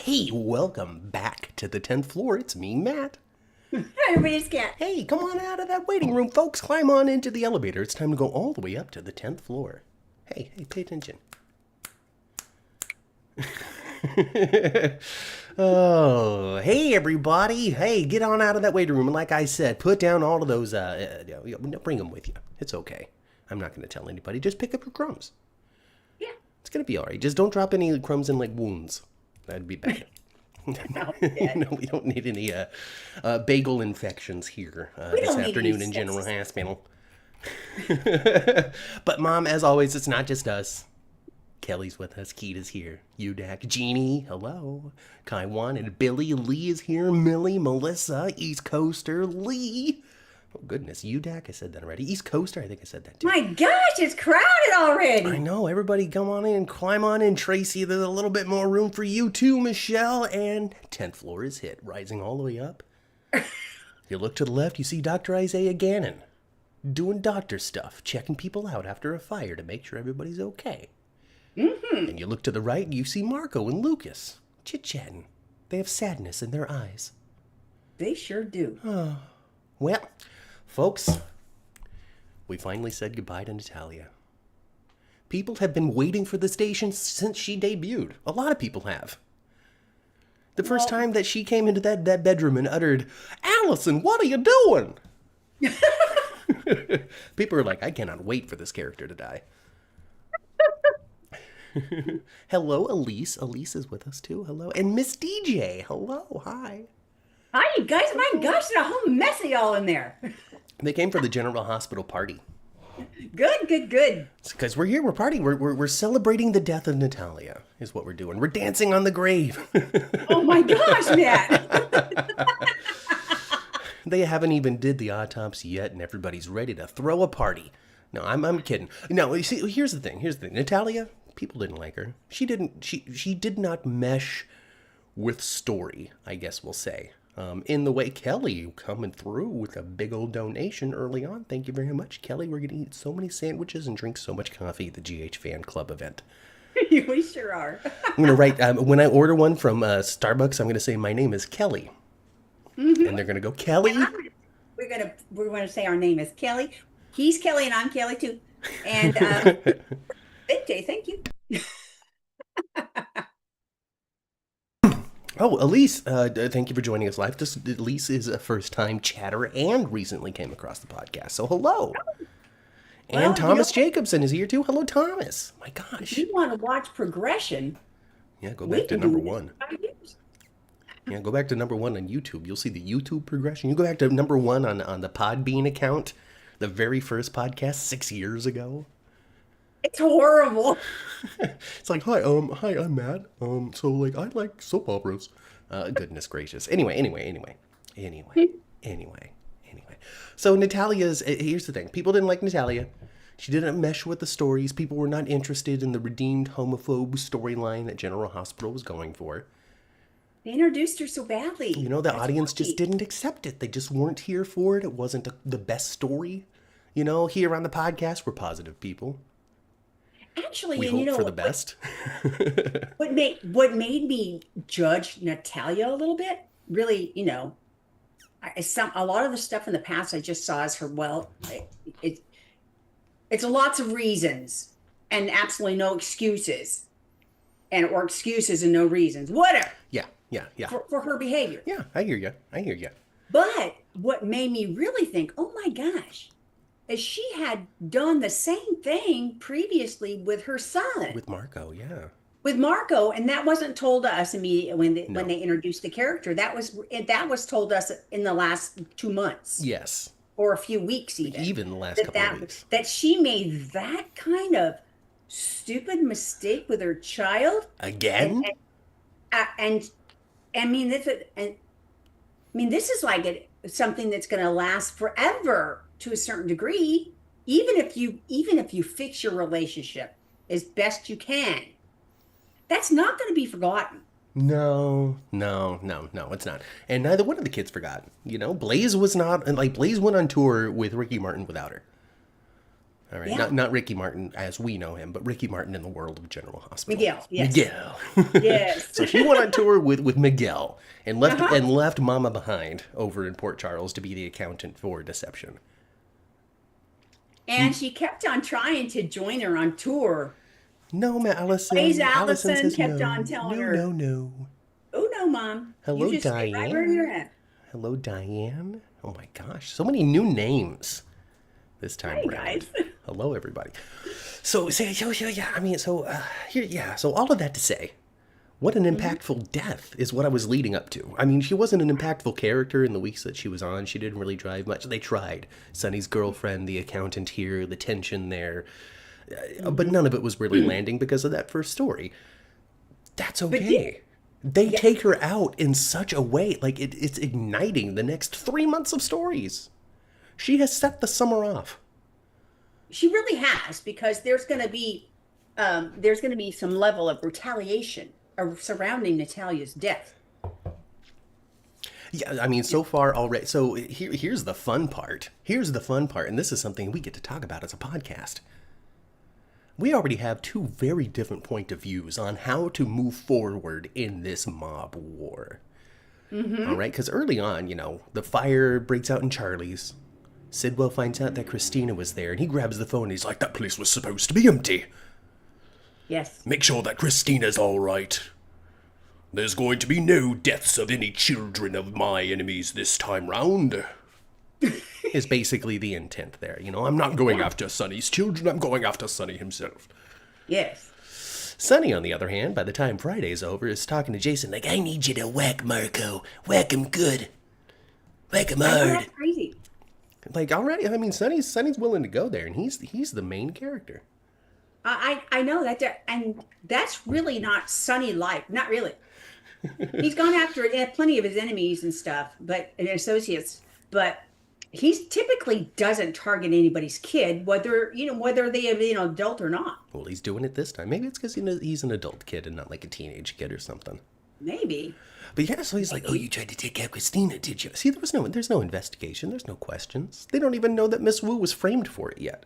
Hey, welcome back to the 10th floor. It's me, Matt. Everybody's cat. Hey, come on out of that waiting room, folks. Climb on into the elevator. It's time to go all the way up to the 10th floor. Hey, pay attention. Oh, hey, everybody. Hey, get on out of that waiting room. And like I said, put down all of those, bring them with you. It's okay. I'm not going to tell anybody. Just pick up your crumbs. Yeah. It's going to be all right. Just don't drop any crumbs in, like, wounds. That'd be bad. No, we don't need any bagel infections here this afternoon in General Hospital. But, Mom, as always, it's not just us. Kelly's with us. Keita's here. Udak, Jeannie, hello. Kaiwan and Billy. Lee is here. Millie, Melissa, East Coaster, Lee. Oh, goodness. Udak, I said that already. East Coaster, I think I said that too. My gosh, it's crowded already. I know. Everybody come on in. Climb on in, Tracy. There's a little bit more room for you too, Michelle. And 10th floor is hit. Rising all the way up. You look to the left, you see Dr. Isaiah Gannon. Doing doctor stuff. Checking people out after a fire to make sure everybody's okay. Mm-hmm. And you look to the right, you see Marco and Lucas. Chit-chatting. They have sadness in their eyes. They sure do. Oh. Well, folks, we finally said goodbye to Natalia. People have been waiting for the station since she debuted. A lot of people have. The first time that she came into that bedroom and uttered, "Allison, what are you doing?" People are like, I cannot wait for this character to die. Hello, Elise. Elise is with us too. Hello. And Miss DJ. Hello. Hi. Hi, you guys. My gosh, there's a whole mess of y'all in there. They came for the General Hospital party. Good. Because we're here. We're partying. We're celebrating the death of Natalia is what we're doing. We're dancing on the grave. Oh my gosh, Matt. They haven't even did the autopsy yet, and everybody's ready to throw a party. No, I'm kidding. No, you see, here's the thing. Natalia, people didn't like her. She did not mesh with story, I guess we'll say. In the way Kelly coming through with a big old donation early on. Thank you very much, Kelly. We're going to eat so many sandwiches and drink so much coffee at the GH Fan Club event. We sure are. I'm going to write, when I order one from Starbucks, I'm going to say, my name is Kelly. Mm-hmm. And they're going to go, Kelly? We're going to say our name is Kelly. He's Kelly and I'm Kelly too. And Vicki, thank you. Oh, Elise, thank you for joining us live. Elise is a first-time chatter and recently came across the podcast. So hello. And Thomas Jacobson is here too. Hello, Thomas. My gosh. If you want to watch progression. Yeah, go back to number one. Yeah, go back to number one on YouTube. You'll see the YouTube progression. You go back to number one on the Podbean account, the very first podcast 6 years ago. It's horrible. It's like, hi, I'm Matt. So like, I like soap operas. Goodness gracious. Anyway. So Natalia's, here's the thing. People didn't like Natalia. She didn't mesh with the stories. People were not interested in the redeemed homophobe storyline that General Hospital was going for. They introduced her so badly. You know, the audience just didn't accept it. They just weren't here for it. It wasn't the best story. You know, here on the podcast, we're positive people. Actually, we hope for the best. What made me judge Natalia a little bit, really, you know, a lot of the stuff in the past I just saw as her, it's lots of reasons and absolutely no excuses, or excuses and no reasons, whatever. Yeah. For her behavior. Yeah, I hear you. But what made me really think, oh my gosh, is she had done the same thing previously with her son. With Marco, yeah. With Marco, and that wasn't told to us immediately when they introduced the character. That was told us in the last 2 months. Yes. Or a few weeks even. Even the last couple of weeks. That she made that kind of stupid mistake with her child. Again? And I mean, this is like something that's going to last forever to a certain degree. Even if you fix your relationship as best you can, that's not going to be forgotten. No, it's not. And neither one of the kids forgot. You know, Blaze was not, and like Blaze went on tour with Ricky Martin without her. All right, Yeah. not Ricky Martin as we know him, but Ricky Martin in the world of General Hospital. Miguel. Yes. Miguel. Yes. So she went on tour with Miguel and Uh-huh. left Mama behind over in Port Charles to be the accountant for Deception. And she kept on trying to join her on tour. No, ma Plays Allison. Allison Allison says kept no, on telling no, her, no, no. "Oh no, Mom. You Hello, just stay right where you're Diane. at." Hello, Diane. Oh my gosh, so many new names this time Hi, around. guys. Hello, everybody. Yeah. I mean, here, yeah. So all of that to say, what an impactful death is what I was leading up to. I mean, she wasn't an impactful character in the weeks that she was on. She didn't really drive much. They tried. Sonny's girlfriend, the accountant here, the tension there. But none of it was really landing because of that first story. That's okay. They take her out in such a way, like it's igniting the next 3 months of stories. She has set the summer off. She really has, because there's going to be some level of retaliation surrounding Natalia's death. Yeah, I mean, so far already. So here's the fun part. Here's the fun part, and this is something we get to talk about as a podcast. We already have two very different point of views on how to move forward in this mob war. All right, because early on, the fire breaks out in Charlie's. Sidwell finds out that Kristina was there, and he grabs the phone and he's like, that place was supposed to be empty. Yes. Make sure that Kristina's all right. There's going to be no deaths of any children of my enemies this time round. Is basically the intent there. I'm not going after Sonny's children, I'm going after Sonny himself. Yes. Sonny, on the other hand, by the time Friday's over, is talking to Jason like, I need you to whack Marco. Whack him good. Whack him hard. That's crazy. Like, already, I mean, Sonny's willing to go there, and he's the main character. I know that, and that's really not Sonny like. Not really. He's gone after plenty of his enemies and stuff, and associates, but he typically doesn't target anybody's kid, whether they are adult or not. Well, he's doing it this time. Maybe it's because he's an adult kid and not like a teenage kid or something. Maybe. But yeah, so he's like, oh, you tried to take out Kristina, did you? See, there's no investigation. There's no questions. They don't even know that Miss Wu was framed for it yet.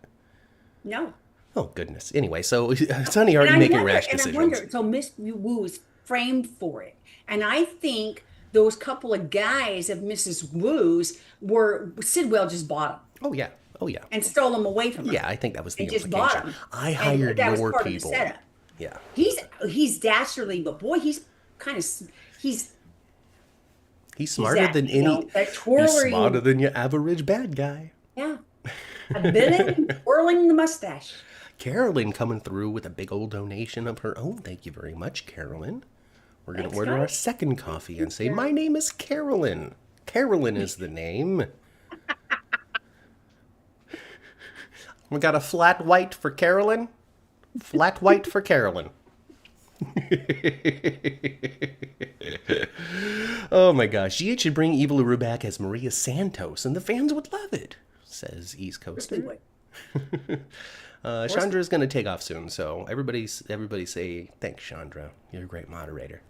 No. Oh, goodness. Anyway, so Sonny already making rash decisions. So Miss Wu was framed for it. And I think those couple of guys of Mrs. Wu's were, Sidwell just bought them. Oh, yeah. And stole them away from her. Yeah, I think that was the and just implication. bought them. I hired that was your part people. Of the setup. Yeah. He's dastardly, but boy, he's smarter than any. That twirling, he's smarter than your average bad guy. Yeah. A villain twirling the mustache. Carolyn coming through with a big old donation of her own. Thank you very much, Carolyn. We're going to order our second coffee and say, my name is Carolyn. Carolyn is the name. We got a flat white for Carolyn. Flat white for Carolyn. Oh my gosh. GH should bring Evil Aru back as Maria Santos, and the fans would love it, says East Coaster. Chandra's going to take off soon, so everybody say thanks, Chandra. You're a great moderator.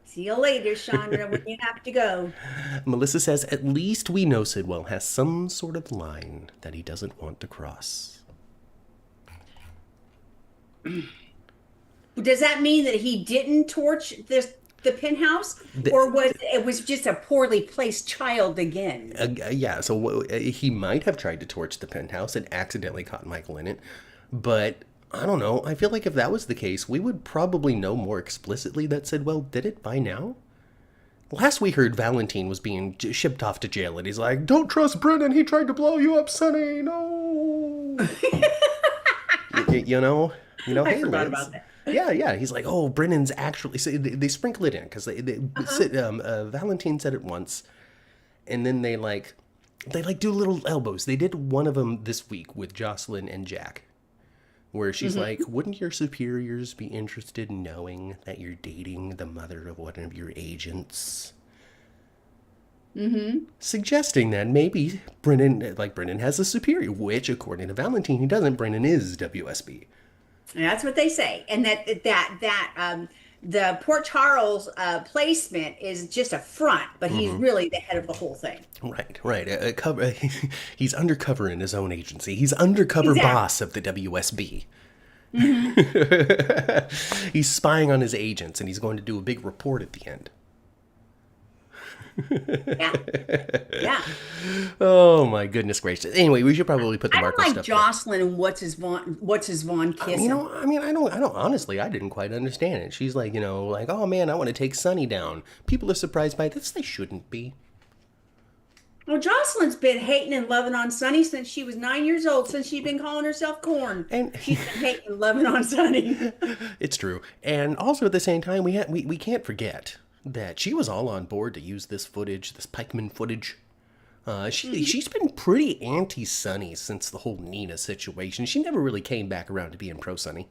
See you later, Chandra, when you have to go. Melissa says, at least we know Sidwell has some sort of line that he doesn't want to cross. Does that mean that he didn't torch the penthouse, or was it just a poorly placed child again? Yeah, so he might have tried to torch the penthouse and accidentally caught Michael in it, but I don't know. I feel like if that was the case, we would probably know more explicitly that Sidwell did it by now. Last we heard, Valentine was being shipped off to jail, and he's like, don't trust Brennan, he tried to blow you up, Sonny, no. you know, I hey, forgot Liz. about that. Yeah. He's like, oh, Brennan's actually... So they sprinkle it in, because Valentine said it once, and then they do little elbows. They did one of them this week with Josselyn and Jack, where she's like, wouldn't your superiors be interested in knowing that you're dating the mother of one of your agents? Suggesting that maybe Brennan has a superior, which, according to Valentine, he doesn't. Brennan is WSB. And that's what they say, and the Port Charles placement is just a front, but he's really the head of the whole thing. Right. He's undercover in his own agency. He's undercover Exactly. boss of the WSB. Hmm. He's spying on his agents, and he's going to do a big report at the end. Yeah. Yeah. Oh my goodness gracious! Anyway, we should probably put the I don't Marco like stuff. Josselyn and what's his Vaughn kissing. I don't. Honestly, I didn't quite understand it. She's like, like, oh man, I want to take Sonny down. People are surprised by this. They shouldn't be. Well, Josselyn's been hating and loving on Sonny since she was 9 years old, since she'd been calling herself Corn. And She's been hating and loving on Sonny. it's true. And also at the same time, we can't forget that she was all on board to use this footage, this pikeman footage. She's been pretty anti-Sonny since the whole Nina situation. She never really came back around to being pro-Sonny.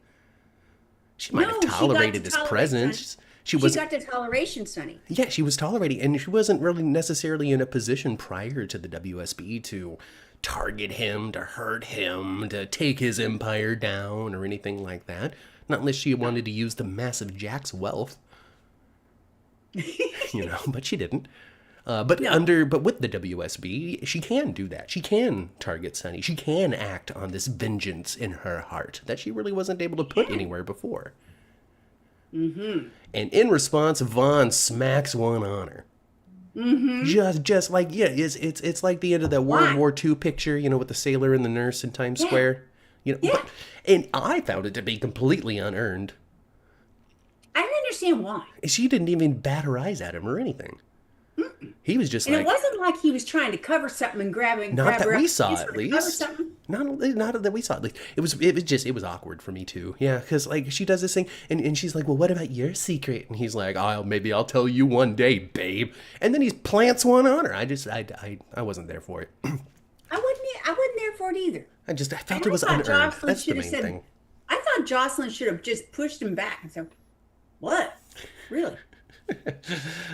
She might have No, she got tolerated to his tolerate presence. She got the toleration, Sonny. Yeah, she was tolerating, and she wasn't really necessarily in a position prior to the WSB to target him, to hurt him, to take his empire down, or anything like that. Not unless she wanted to use the massive Jack's wealth. But she didn't. But with the WSB, she can do that. She can target Sonny. She can act on this vengeance in her heart that she really wasn't able to put anywhere before. Mm-hmm. And in response, Vaughn smacks one on her. Mm-hmm. Just like it's like the end of that World War II picture, with the sailor and the nurse in Times Square. And I found it to be completely unearned. I don't understand why. She didn't even bat her eyes at him or anything. He was just And like, it wasn't like he was trying to cover something and grab not that her we up saw his at to cover least. something. Not that we saw at least. It was awkward for me too. Yeah, because like she does this thing and she's like, well, what about your secret? And he's like, maybe I'll tell you one day, babe. And then he plants one on her. I wasn't there for it. I wasn't there for it either. I felt it was unearned. That's the main thing. I thought Josselyn should have just pushed him back and said, "What? Really?"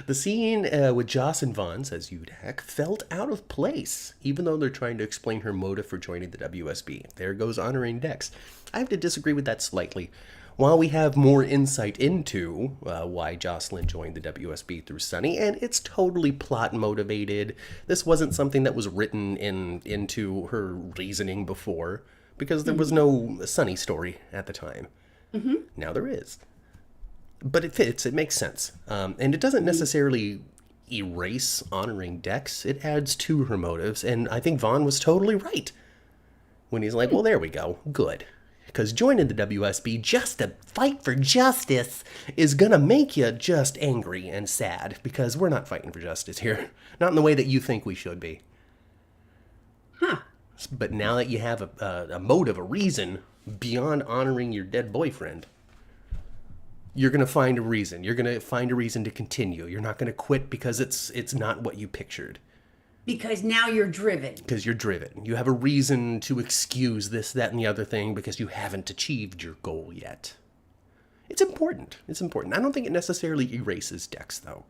The scene with Joss and Vaughn, says Udak, felt out of place, even though they're trying to explain her motive for joining the WSB. There goes honoring Dex. I have to disagree with that slightly. While we have more insight into why Josselyn joined the WSB through Sonny, and it's totally plot motivated, this wasn't something that was written into her reasoning before, because there was no Sonny story at the time. Mm-hmm. Now there is. But it fits, it makes sense. And it doesn't necessarily erase honoring Dex, it adds to her motives, and I think Vaughn was totally right when he's like, well, there we go, good. Because joining the WSB just to fight for justice is gonna make you just angry and sad, because we're not fighting for justice here. Not in the way that you think we should be. Huh. But now that you have a motive, a reason, beyond honoring your dead boyfriend, you're going to find a reason. You're going to find a reason to continue. You're not going to quit because it's not what you pictured. Because now you're driven. Because you're driven. You have a reason to excuse this, that, and the other thing because you haven't achieved your goal yet. It's important. It's important. I don't think it necessarily erases Dex, though.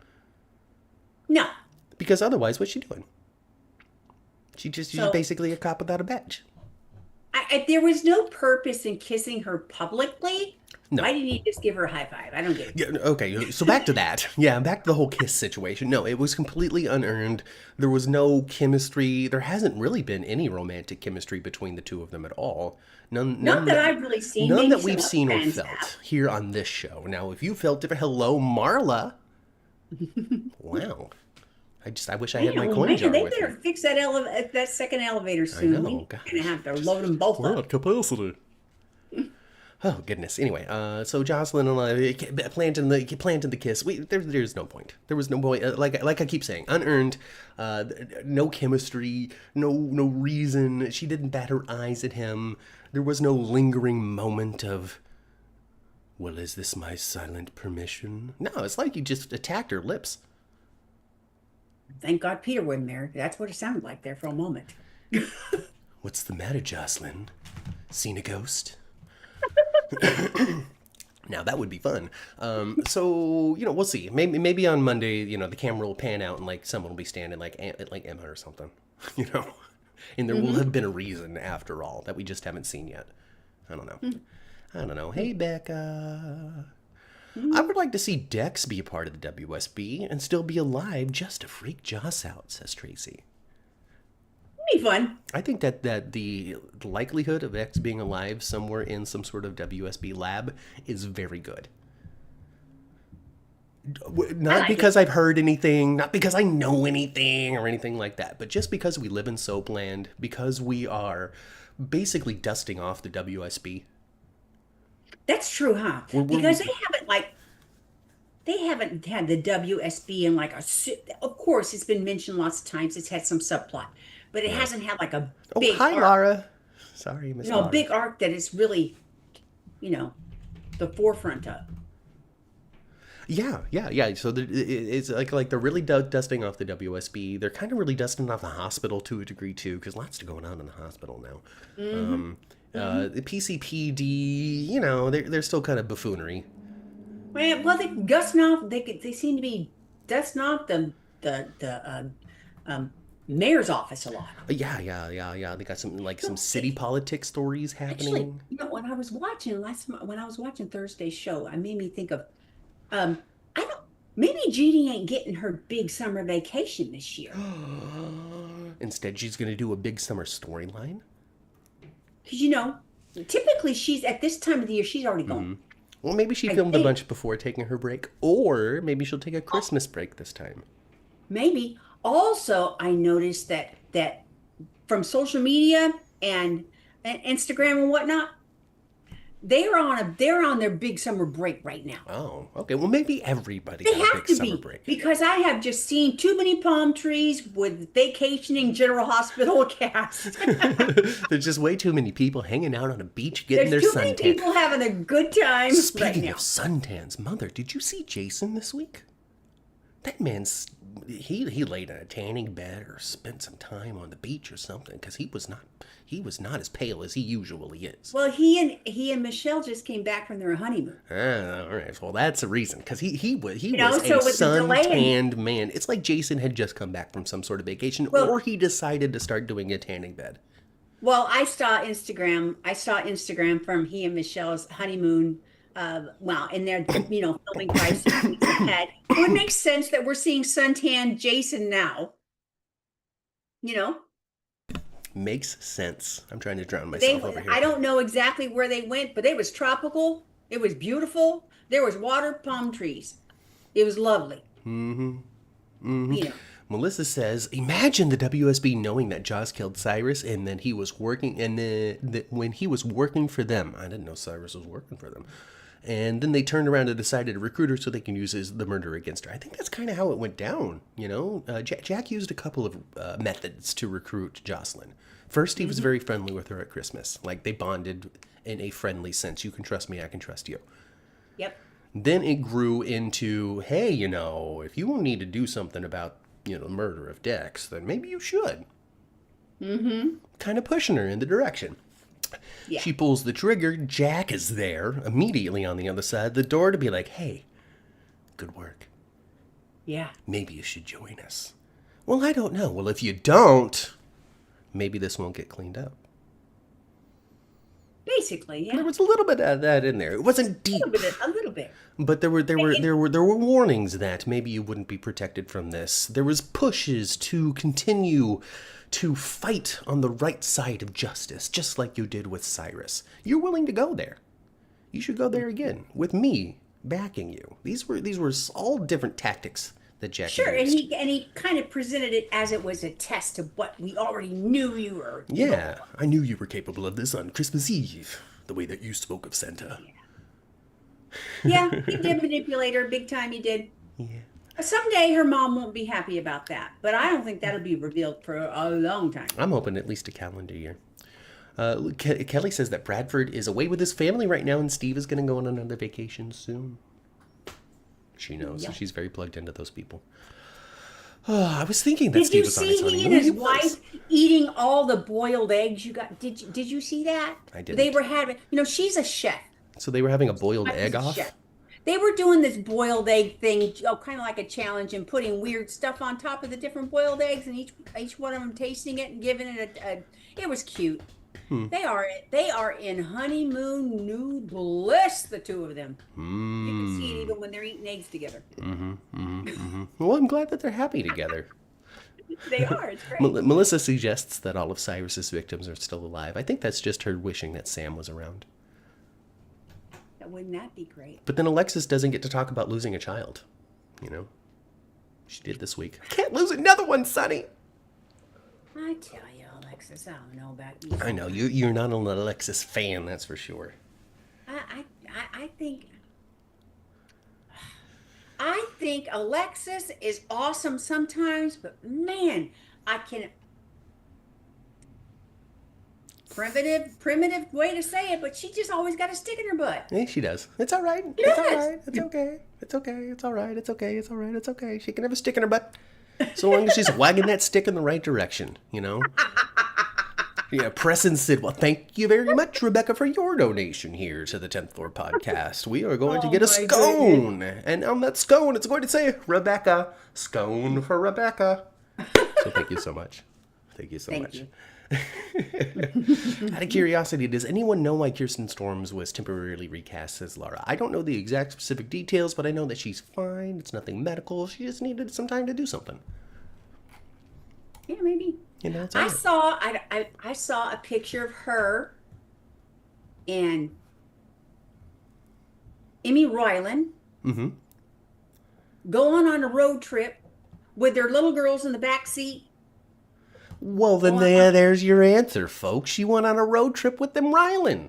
No. Because otherwise, what's she doing? She's basically a cop without a badge. There was no purpose in kissing her publicly. No. Why didn't he just give her a high five? I don't get it. Yeah, okay, so back to that. Yeah, back to the whole kiss situation. No, it was completely unearned. There was no chemistry. There hasn't really been any romantic chemistry between the two of them at all. None that I've really seen. None that we've seen or felt here on this show. Now, if you felt different, hello, Marla. Wow. I wish I had my coin jar they with better me. fix that second elevator soon. I know, We're gonna have to load them both up. Capacity. Oh goodness. Anyway, so Josselyn and planting the kiss. There's no point. There was no point. Like I keep saying, unearned. No chemistry. No reason. She didn't bat her eyes at him. There was no lingering moment of, well, is this my silent permission? No, it's like you just attacked her lips. Thank God Peter wasn't there. That's what it sounded like there for a moment. What's the matter, Josselyn? Seen a ghost? Now that would be fun. So we'll see. Maybe on Monday, the camera will pan out and like someone will be standing like Emma or something, and there will have been a reason after all that we just haven't seen yet. I don't know. Hey, Becca. I would like to see Dex be a part of the WSB and still be alive just to freak Joss out, says Tracy. It'd be fun. I think that the likelihood of X being alive somewhere in some sort of WSB lab is very good. Not because I've heard anything, not because I know anything or anything like that, but just because we live in Soapland, because we are basically dusting off the WSB. That's true, huh? Because they haven't had the WSB in like of course it's been mentioned lots of times. It's had some subplot, but it hasn't had like a big hi, arc. Laura. Sorry, Miss Laura. No, big arc that is really, the forefront of. Yeah. So it's like they're really dusting off the WSB. They're kind of really dusting off the hospital to a degree too, because lots going on in the hospital now. The PCPD, they're still kind of buffoonery. Well, they dusting off. They seem to be dusting off the mayor's office a lot. Yeah. They got some city politics stories happening. Actually, when I was watching Thursday's show, it made me think of, I don't. Maybe Judy ain't getting her big summer vacation this year. Instead, she's going to do a big summer storyline. Because typically she's at this time of the year she's already gone. Well, maybe she filmed a bunch before taking her break, or maybe she'll take a Christmas break this time. Maybe. Also, I noticed that from social media and Instagram and whatnot, they're on their big summer break right now. Oh, okay. Well, maybe everybody They got a have big to summer be break. because I have just seen too many palm trees with vacationing General Hospital cast. There's just way too many people hanging out on a beach getting There's their too many suntan. people having a good time right Speaking now. of suntans, Mother, did you see Jason this week? That man's he laid in a tanning bed or spent some time on the beach or something because he was not as pale as he usually is. Well, he and Michelle just came back from their honeymoon. All right. Well, that's a reason because he was so a with the delay suntanned man. It's like Jason had just come back from some sort of vacation, or he decided to start doing a tanning bed. Well, I saw Instagram from he and Michelle's honeymoon. And they're filming 5-6 weeks ahead. It would make sense that we're seeing suntan Jason now. Makes sense. I'm trying to drown myself over here. I don't know exactly where they went, but it was tropical. It was beautiful. There was water, palm trees. It was lovely. Melissa says, imagine the WSB knowing that Joss killed Cyrus and then he was working, and when he was working for them. I didn't know Cyrus was working for them. And then they turned around and decided to recruit her so they can use the murder against her. I think that's kind of how it went down, Jack used a couple of methods to recruit Josselyn. First, he was very friendly with her at Christmas. Like, they bonded in a friendly sense. You can trust me, I can trust you. Yep. Then it grew into, hey, if you need to do something about, the murder of Dex, then maybe you should. Kind of pushing her in the direction. Yeah. She pulls the trigger. Jack is there immediately on the other side of the door to be like, hey, good work. Yeah. Maybe you should join us. Well, I don't know. Well, if you don't, maybe this won't get cleaned up. Basically, yeah. There was a little bit of that in there. It wasn't deep. A little bit. But there were warnings that maybe you wouldn't be protected from this. There was pushes to continue to fight on the right side of justice, just like you did with Cyrus. You're willing to go there. You should go there again with me backing you. These were all different tactics that Jack used. And he kind of presented it as it was a test of what we already knew you were. Yeah, I knew you were capable of this on Christmas Eve, the way that you spoke of Santa. Yeah, he did manipulate her big time. He did. Yeah. Someday her mom won't be happy about that, but I don't think that'll be revealed for a long time. I'm hoping at least a calendar year. Kelly says that Bradford is away with his family right now and Steve is going to go on another vacation soon. She knows. Yep. So she's very plugged into those people. Oh, I was thinking that Steve was on his honeymoon. Did you see he and his wife eating all the boiled eggs you got? Did you see that? I didn't. They were having, she's a chef. So they were having a boiled egg off? Chef. They were doing this boiled egg thing, kind of like a challenge, and putting weird stuff on top of the different boiled eggs, and each one of them tasting it and giving it it was cute. They are in honeymoon new bliss, the two of them. You can see it Mm. even when they're eating eggs together. Well, I'm glad that they're happy together. They are. It's great. Melissa suggests that all of Cyrus's victims are still alive. I think that's just her wishing that Sam was around. Wouldn't that be great? But then Alexis doesn't get to talk about losing a child. You know? She did this week. I can't lose another one, Sonny! I tell you, Alexis, I don't know about you. I know, you're not an Alexis fan, that's for sure. I think Alexis is awesome sometimes, but man, I can primitive way to say it, but she just always got a stick in her butt. Yeah, she does. It's all right. She It's all does. right. It's okay. It's okay. It's all right. It's okay. It's all right. It's okay. She can have a stick in her butt. So long as she's wagging that stick in the right direction, you know? Yeah, Preston said, well, thank you very much, Rebecca, for your donation here to the 10th Floor Podcast. We are going to get a my scone. And on that scone, it's going to say, Rebecca. Scone for Rebecca. So thank you so much. Thank you so Thank much. you. Out of curiosity, does anyone know why Kirsten Storms was temporarily recast as Laura? I don't know the exact specific details, but I know that she's fine. It's nothing medical. She just needed some time to do something. Yeah, maybe. You know, it's I all right. saw a picture of her and Emmy Royland going on a road trip with their little girls in the back seat. Well, then there's your answer, folks. She went on a road trip with them Rylan.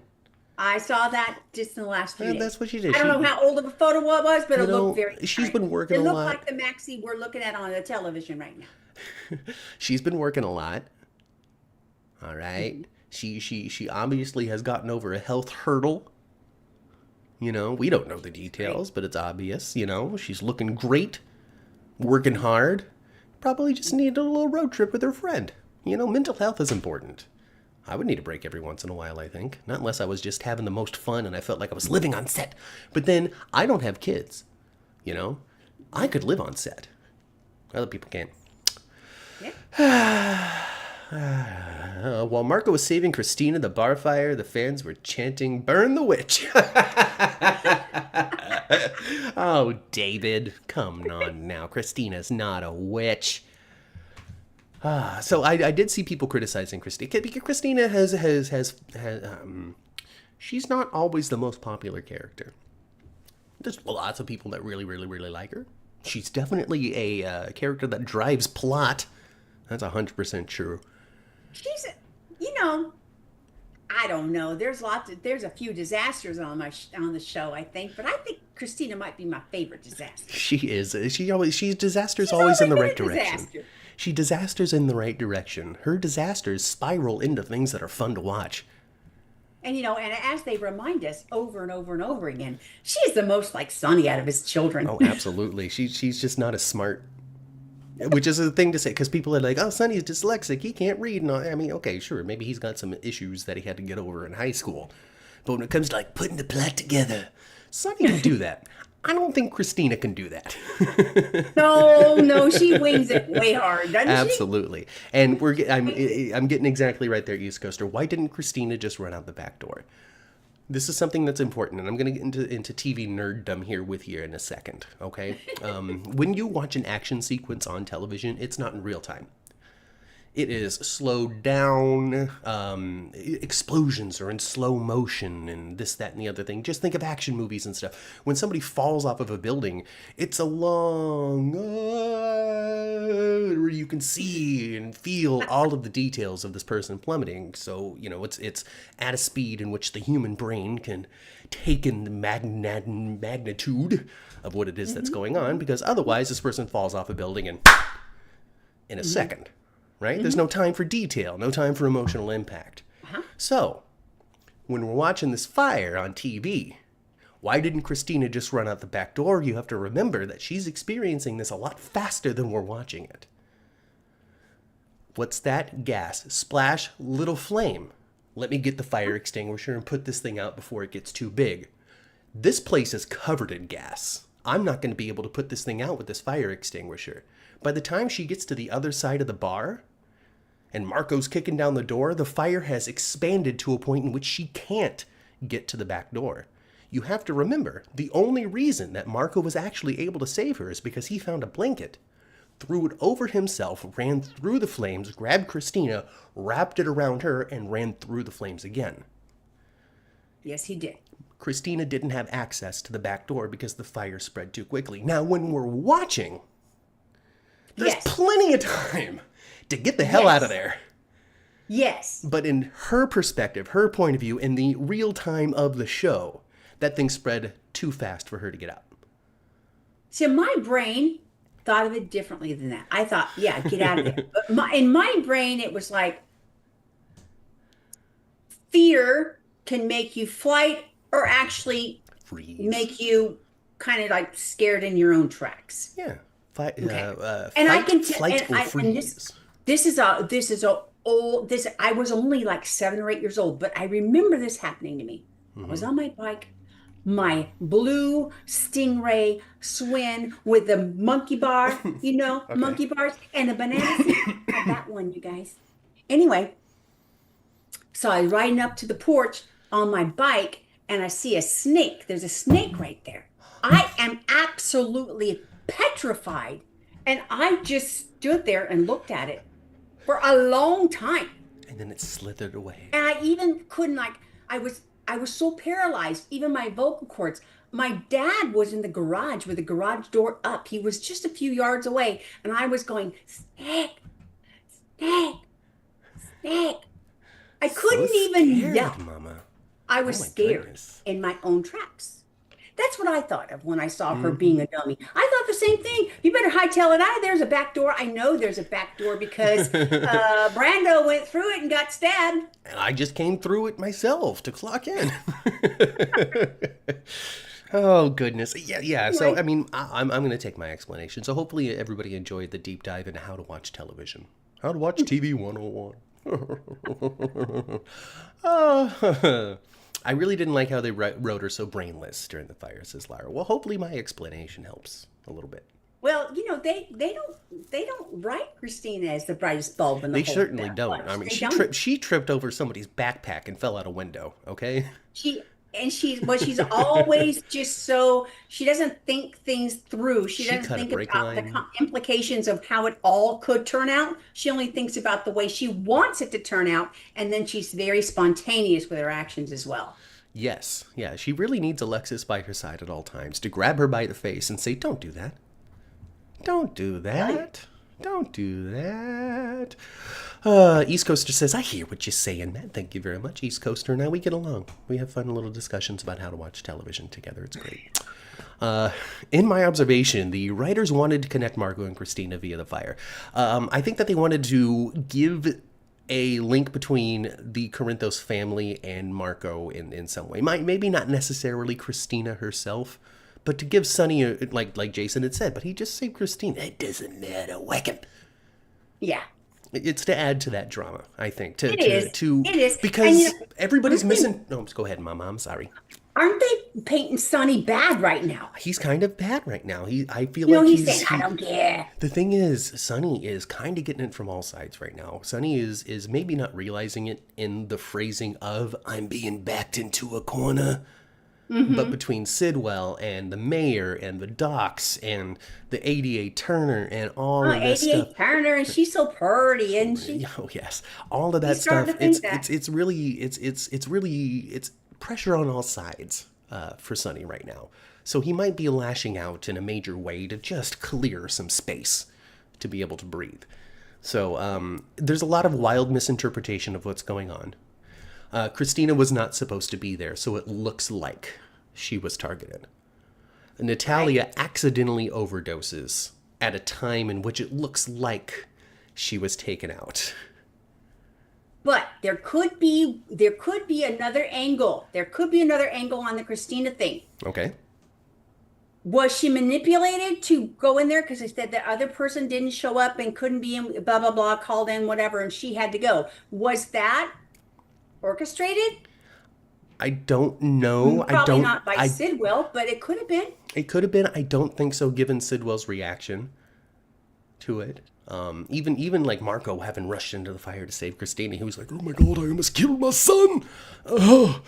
I saw that just in the last few days. That's what she did. I don't know how old of a photo it was, but it looked very. She's been working it a looked lot. like the maxi we're looking at on the television right now. She's been working a lot. All right. She obviously has gotten over a health hurdle. You know, we don't know the details, but it's obvious. You know, she's looking great, working hard. Probably just needed a little road trip with her friend. You know, mental health is important. I would need a break every once in a while, I think. Not unless I was just having the most fun and I felt like I was living on set. But then, I don't have kids. You know? I could live on set. Other people can't. Yeah. While Marco was saving Kristina the bar fire, the fans were chanting, "Burn the witch!" Oh, David, come on now. Kristina's not a witch. So I did see people criticizing Kristina. Because Kristina has she's not always the most popular character. There's lots of people that really, really, really like her. She's definitely a character that drives plot. That's 100% true. She's, you know, I don't know. There's a few disasters on the show, I think, but I think Kristina might be my favorite disaster. She is. She's disasters always in the right direction. Disaster. She disasters in the right direction. Her disasters spiral into things that are fun to watch. And you know, and as they remind us over and over and over again, she's the most like Sonny out of his children. Oh, absolutely. She's just not as smart. Which is a thing to say, because people are like, oh, Sonny's dyslexic, he can't read. And I mean, okay, sure, maybe he's got some issues that he had to get over in high school. But when it comes to, like, putting the plot together, Sonny can do that. I don't think Kristina can do that. No, she wings it way hard, doesn't Absolutely. And I'm getting exactly right there, East Coaster. Why didn't Kristina just run out the back door? This is something that's important, and I'm going to get into TV nerddom here with you in a second, okay? When you watch an action sequence on television, it's not in real time. It is slowed down, explosions are in slow motion, and this, that, and the other thing. Just think of action movies and stuff. When somebody falls off of a building, it's a long, where you can see and feel all of the details of this person plummeting. So, you know, it's at a speed in which the human brain can take in the magnitude of what it is that's going on, because otherwise this person falls off a building in a second. Right? There's no time for detail, no time for emotional impact. So, when we're watching this fire on TV, why didn't Kristina just run out the back door? You have to remember that she's experiencing this a lot faster than we're watching it. What's that? Gas. Splash, little flame. Let me get the fire extinguisher and put this thing out before it gets too big. This place is covered in gas. I'm not going to be able to put this thing out with this fire extinguisher. By the time she gets to the other side of the bar, and Marco's kicking down the door, the fire has expanded to a point in which she can't get to the back door. You have to remember, the only reason that Marco was actually able to save her is because he found a blanket, threw it over himself, ran through the flames, grabbed Kristina, wrapped it around her, and ran through the flames again. Yes, he did. Kristina didn't have access to the back door because the fire spread too quickly. Now, when we're watching, there's plenty of time to get the hell out of there. Yes. But in her perspective, her point of view, in the real time of the show, that thing spread too fast for her to get out. So my brain thought of it differently than that. I thought, yeah, get out of there. But in my brain, it was like fear can make you flight or actually make you kind of like scared in your own tracks. Yeah. Fight, and fight, I can flight or freeze. This is old. I was only like 7 or 8 years old, but I remember this happening to me. I was on my bike, my blue Stingray Swin with the monkey bar, monkey bars and a banana seat. I got one, you guys. Anyway, so I was riding up to the porch on my bike and I see a snake. There's a snake right there. I am absolutely petrified. And I just stood there and looked at it for a long time. And then it slithered away. And I even couldn't I was so paralyzed, even my vocal cords. My dad was in the garage with the garage door up. He was just a few yards away. And I was going, snake, snake, snake. I couldn't even yell. Mama. I was scared in my own tracks. That's what I thought of when I saw her being a dummy. I thought the same thing. You better hightail it out. There's a back door. I know there's a back door because Brando went through it and got stabbed. And I just came through it myself to clock in. Oh, goodness. Yeah. So, I mean, I'm going to take my explanation. So hopefully everybody enjoyed the deep dive into how to watch television. How to watch TV 101. I really didn't like how they wrote her so brainless during the fire, says Lyra. Well, hopefully my explanation helps a little bit. Well, they don't write Kristina as the brightest bulb in the They whole certainly don't. Much. I mean, she tripped over somebody's backpack and fell out a window. Okay. She's always just so she doesn't think things through. She doesn't think about the implications of how it all could turn out. She only thinks about the way she wants it to turn out, and then she's very spontaneous with her actions as well. Yes, yeah, she really needs Alexis by her side at all times to grab her by the face and say, "Don't do that. Don't do that. Right. Don't do that." East Coaster says, "I hear what you're saying, Matt. Thank you very much, East Coaster. Now we get along. We have fun little discussions about how to watch television together. It's great." In my observation, the writers wanted to connect Marco and Kristina via the fire. I think that they wanted to give a link between the Corinthos family and Marco in some way. Maybe not necessarily Kristina herself, but to give Sonny, like Jason had said, but he just saved Kristina. It doesn't matter. Whack him. Yeah. It's to add to that drama, I think. It is. Because everybody's missing... No, go ahead, Mama. I'm sorry. Aren't they painting Sonny bad right now? He's kind of bad right now. I feel like he's saying, I don't care. The thing is, Sonny is kind of getting it from all sides right now. Sonny is maybe not realizing it in the phrasing of, I'm being backed into a corner. Mm-hmm. But between Sidwell and the mayor and the docs and the ADA Turner and all of this ADA stuff. Turner, and she's so pretty, isn't she? Oh yes, all of that stuff. It's really pressure on all sides for Sonny right now. So he might be lashing out in a major way to just clear some space to be able to breathe. So there's a lot of wild misinterpretation of what's going on. Kristina was not supposed to be there, so it looks like she was targeted. Natalia accidentally overdoses at a time in which it looks like she was taken out. But there could be another angle. There could be another angle on the Kristina thing. Okay. Was she manipulated to go in there because they said the other person didn't show up and couldn't be in, blah, blah, blah, called in, whatever, and she had to go? Was that orchestrated? I don't know. Probably not by Sidwell, but it could have been. It could have been. I don't think so, given Sidwell's reaction. to it. Even like Marco having rushed into the fire to save Kristina, he was like, "Oh my God, I almost killed my son!" Oh,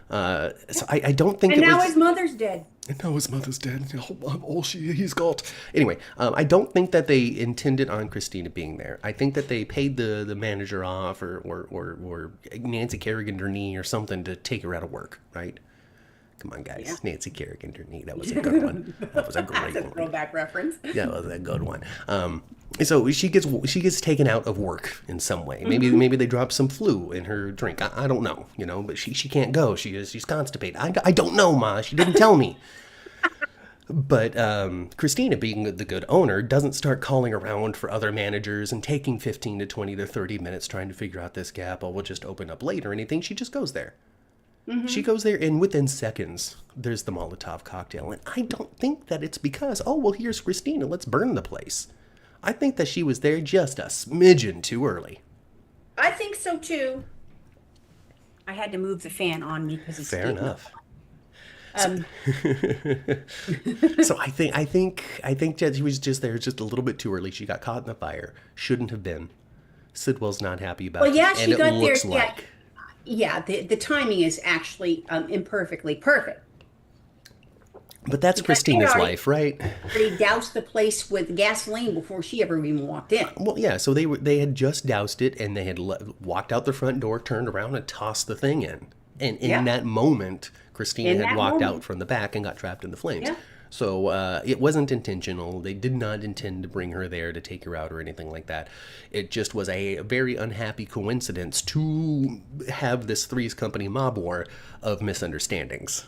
so I don't think. And now his mother's dead. And now his mother's dead. I'm all he's got. Anyway, I don't think that they intended on Kristina being there. I think that they paid the manager off or Nancy Kerrigan her knee or something to take her out of work, right? Come on, guys. Yeah. Nancy Kerrigan her knee. That was a good one. That was a great one. Throwback reference. That was a good one. So she gets taken out of work in some way. Maybe they dropped some flu in her drink. I don't know, but she can't go. She's constipated. I don't know, Ma. She didn't tell me. But Kristina, being the good owner, doesn't start calling around for other managers and taking 15 to 20 to 30 minutes trying to figure out this gap. We'll just open up late or anything. She just goes there. Mm-hmm. She goes there, and within seconds, there's the Molotov cocktail. And I don't think that it's because, here's Kristina, let's burn the place. I think that she was there just a smidgen too early. I think so, too. I had to move the fan on me because it's fair enough. So I think that she was just there just a little bit too early. She got caught in the fire. Shouldn't have been. Sidwell's not happy about it. Well, yeah, she got there. Yeah, the timing is actually imperfectly perfect. But that's Kristina's life, right? They doused the place with gasoline before she ever even walked in. Well, yeah, so they had just doused it, and they had walked out the front door, turned around, and tossed the thing in. And in that moment, Kristina had walked out from the back and got trapped in the flames. Yeah. So it wasn't intentional. They did not intend to bring her there to take her out or anything like that. It just was a very unhappy coincidence to have this Three's Company mob war of misunderstandings.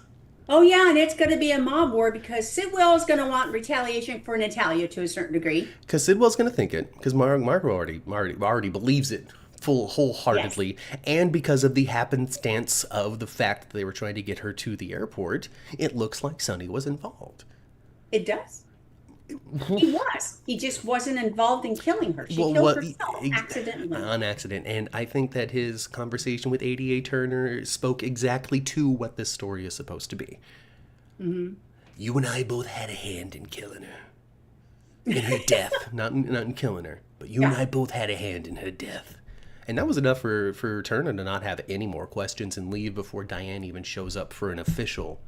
Oh, yeah, and it's going to be a mob war because Sidwell is going to want retaliation for Natalia to a certain degree. Because Sidwell's going to think it, because Marco already believes it wholeheartedly, yes. And because of the happenstance of the fact that they were trying to get her to the airport, it looks like Sonny was involved. It does. He was. He just wasn't involved in killing her. She killed herself accidentally. On accident. And I think that his conversation with ADA Turner spoke exactly to what this story is supposed to be. Mm-hmm. You and I both had a hand in killing her. In her death. Not in killing her. But you and I both had a hand in her death. And that was enough for Turner to not have any more questions and leave before Diane even shows up for an official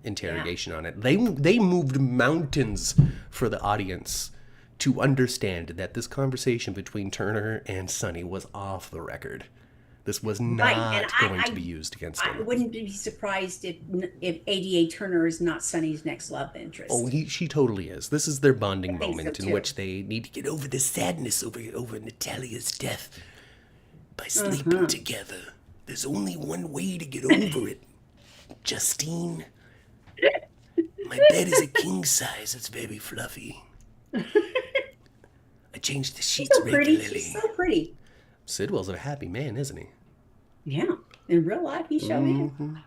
interrogation on it. They moved mountains for the audience to understand that this conversation between Turner and Sonny was off the record. This was not going to be used against him. I wouldn't be surprised if ADA Turner is not Sonny's next love interest. Oh, she totally is. This is their bonding moment in which they need to get over the sadness over Natalia's death by sleeping together. There's only one way to get over it, Justine. My bed is a king size. It's very fluffy. I changed the sheets regularly. She's so pretty. Sidwell's a happy man, isn't he? Yeah. In real life, he showed him.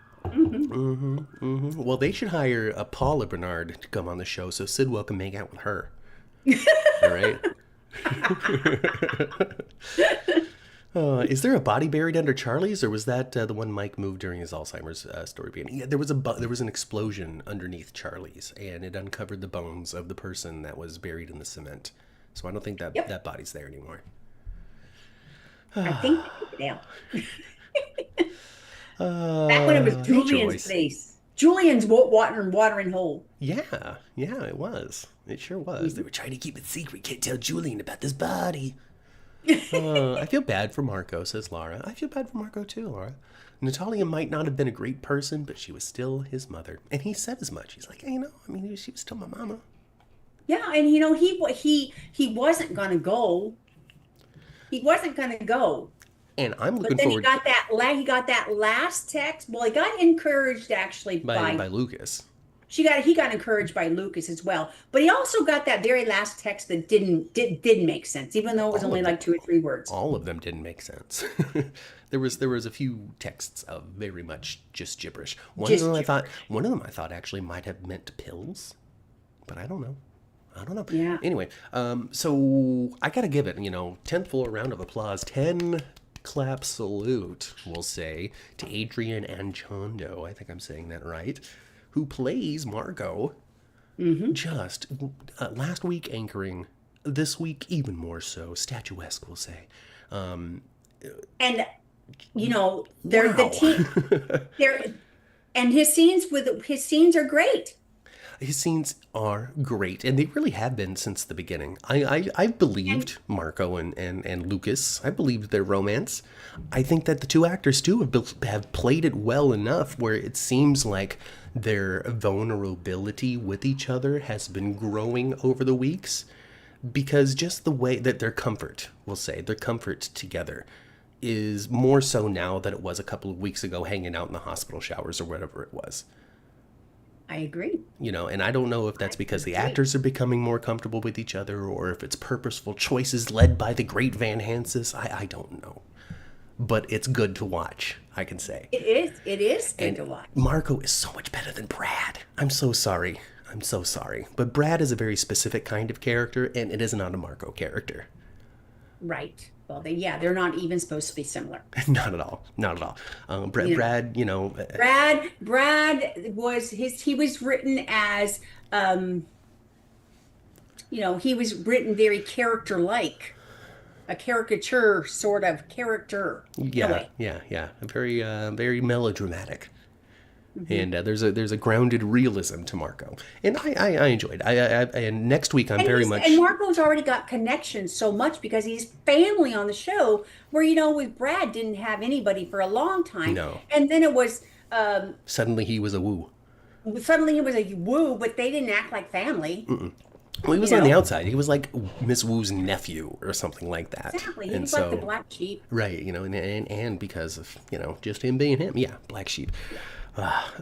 Well, they should hire a Paula Bernard to come on the show so Sidwell can make out with her. All right? Is there a body buried under Charlie's, or was that the one Mike moved during his Alzheimer's story beginning? Yeah, there was an explosion underneath Charlie's, and it uncovered the bones of the person that was buried in the cement. So I don't think that body's there anymore. I think they took it out. Back when it was Julian's face. Julian's watering hole. Yeah, it was. It sure was. They were trying to keep it secret. Can't tell Julian about this body. I feel bad for Marco, says Laura. I feel bad for Marco too, Laura. Natalia might not have been a great person, but she was still his mother. And he said as much. He's like, hey, she was still my mama. Yeah, and he wasn't going to go. He wasn't going to go. And I'm looking forward. But then he got that last text. Well, he got encouraged actually by Lucas. He got encouraged by Lucas as well. But he also got that very last text that didn't make sense, even though it was only like 2 or 3 words. All of them didn't make sense. There was a few texts of very much just gibberish. One of them I thought actually might have meant pills, but I don't know. Yeah. Anyway, so I gotta give it, 10th floor round of applause, 10 clap salute, we'll say, to Adrian Anchondo. I think I'm saying that right. Who plays Marco, just last week anchoring this week, even more so, statuesque, we'll say. And they're the Wow. team. They're and his scenes are great. His scenes are great, and they really have been since the beginning. I And believed Marco and Lucas. I believed their romance. I think that the two actors, too, have played it well enough where it seems like their vulnerability with each other has been growing over the weeks, because just the way that their comfort, we'll say, their comfort together is more so now than it was a couple of weeks ago hanging out in the hospital showers or whatever it was. I agree. And I don't know if that's I because the agree. actors are becoming more comfortable with each other or if it's purposeful choices led by the great Van Hanses. I don't know. But it's good to watch, I can say. It is. It is good And to watch. Marco is so much better than Brad. I'm so sorry. I'm so sorry. But Brad is a very specific kind of character, and it is not a Marco character. Right. Well, they're not even supposed to be similar. Not at all. Not at all. You know, Brad, Brad he was written as, he was written very character-like, a caricature sort of character in a yeah, way. yeah. Very, very melodramatic. Hmm. And there's a grounded realism to Marco, and I enjoyed. And next week I'm And very he's much and Marco's already got connections so much because he's family on the show. Where with Brad didn't have anybody for a long time, no. and then it was Suddenly he was a woo. suddenly it was a woo, but they didn't act like family. Well, he You was on the know outside. He was like Miss Woo's nephew or something like that. exactly. He And was like the so, black sheep. right, and because of just him being him, yeah, black sheep.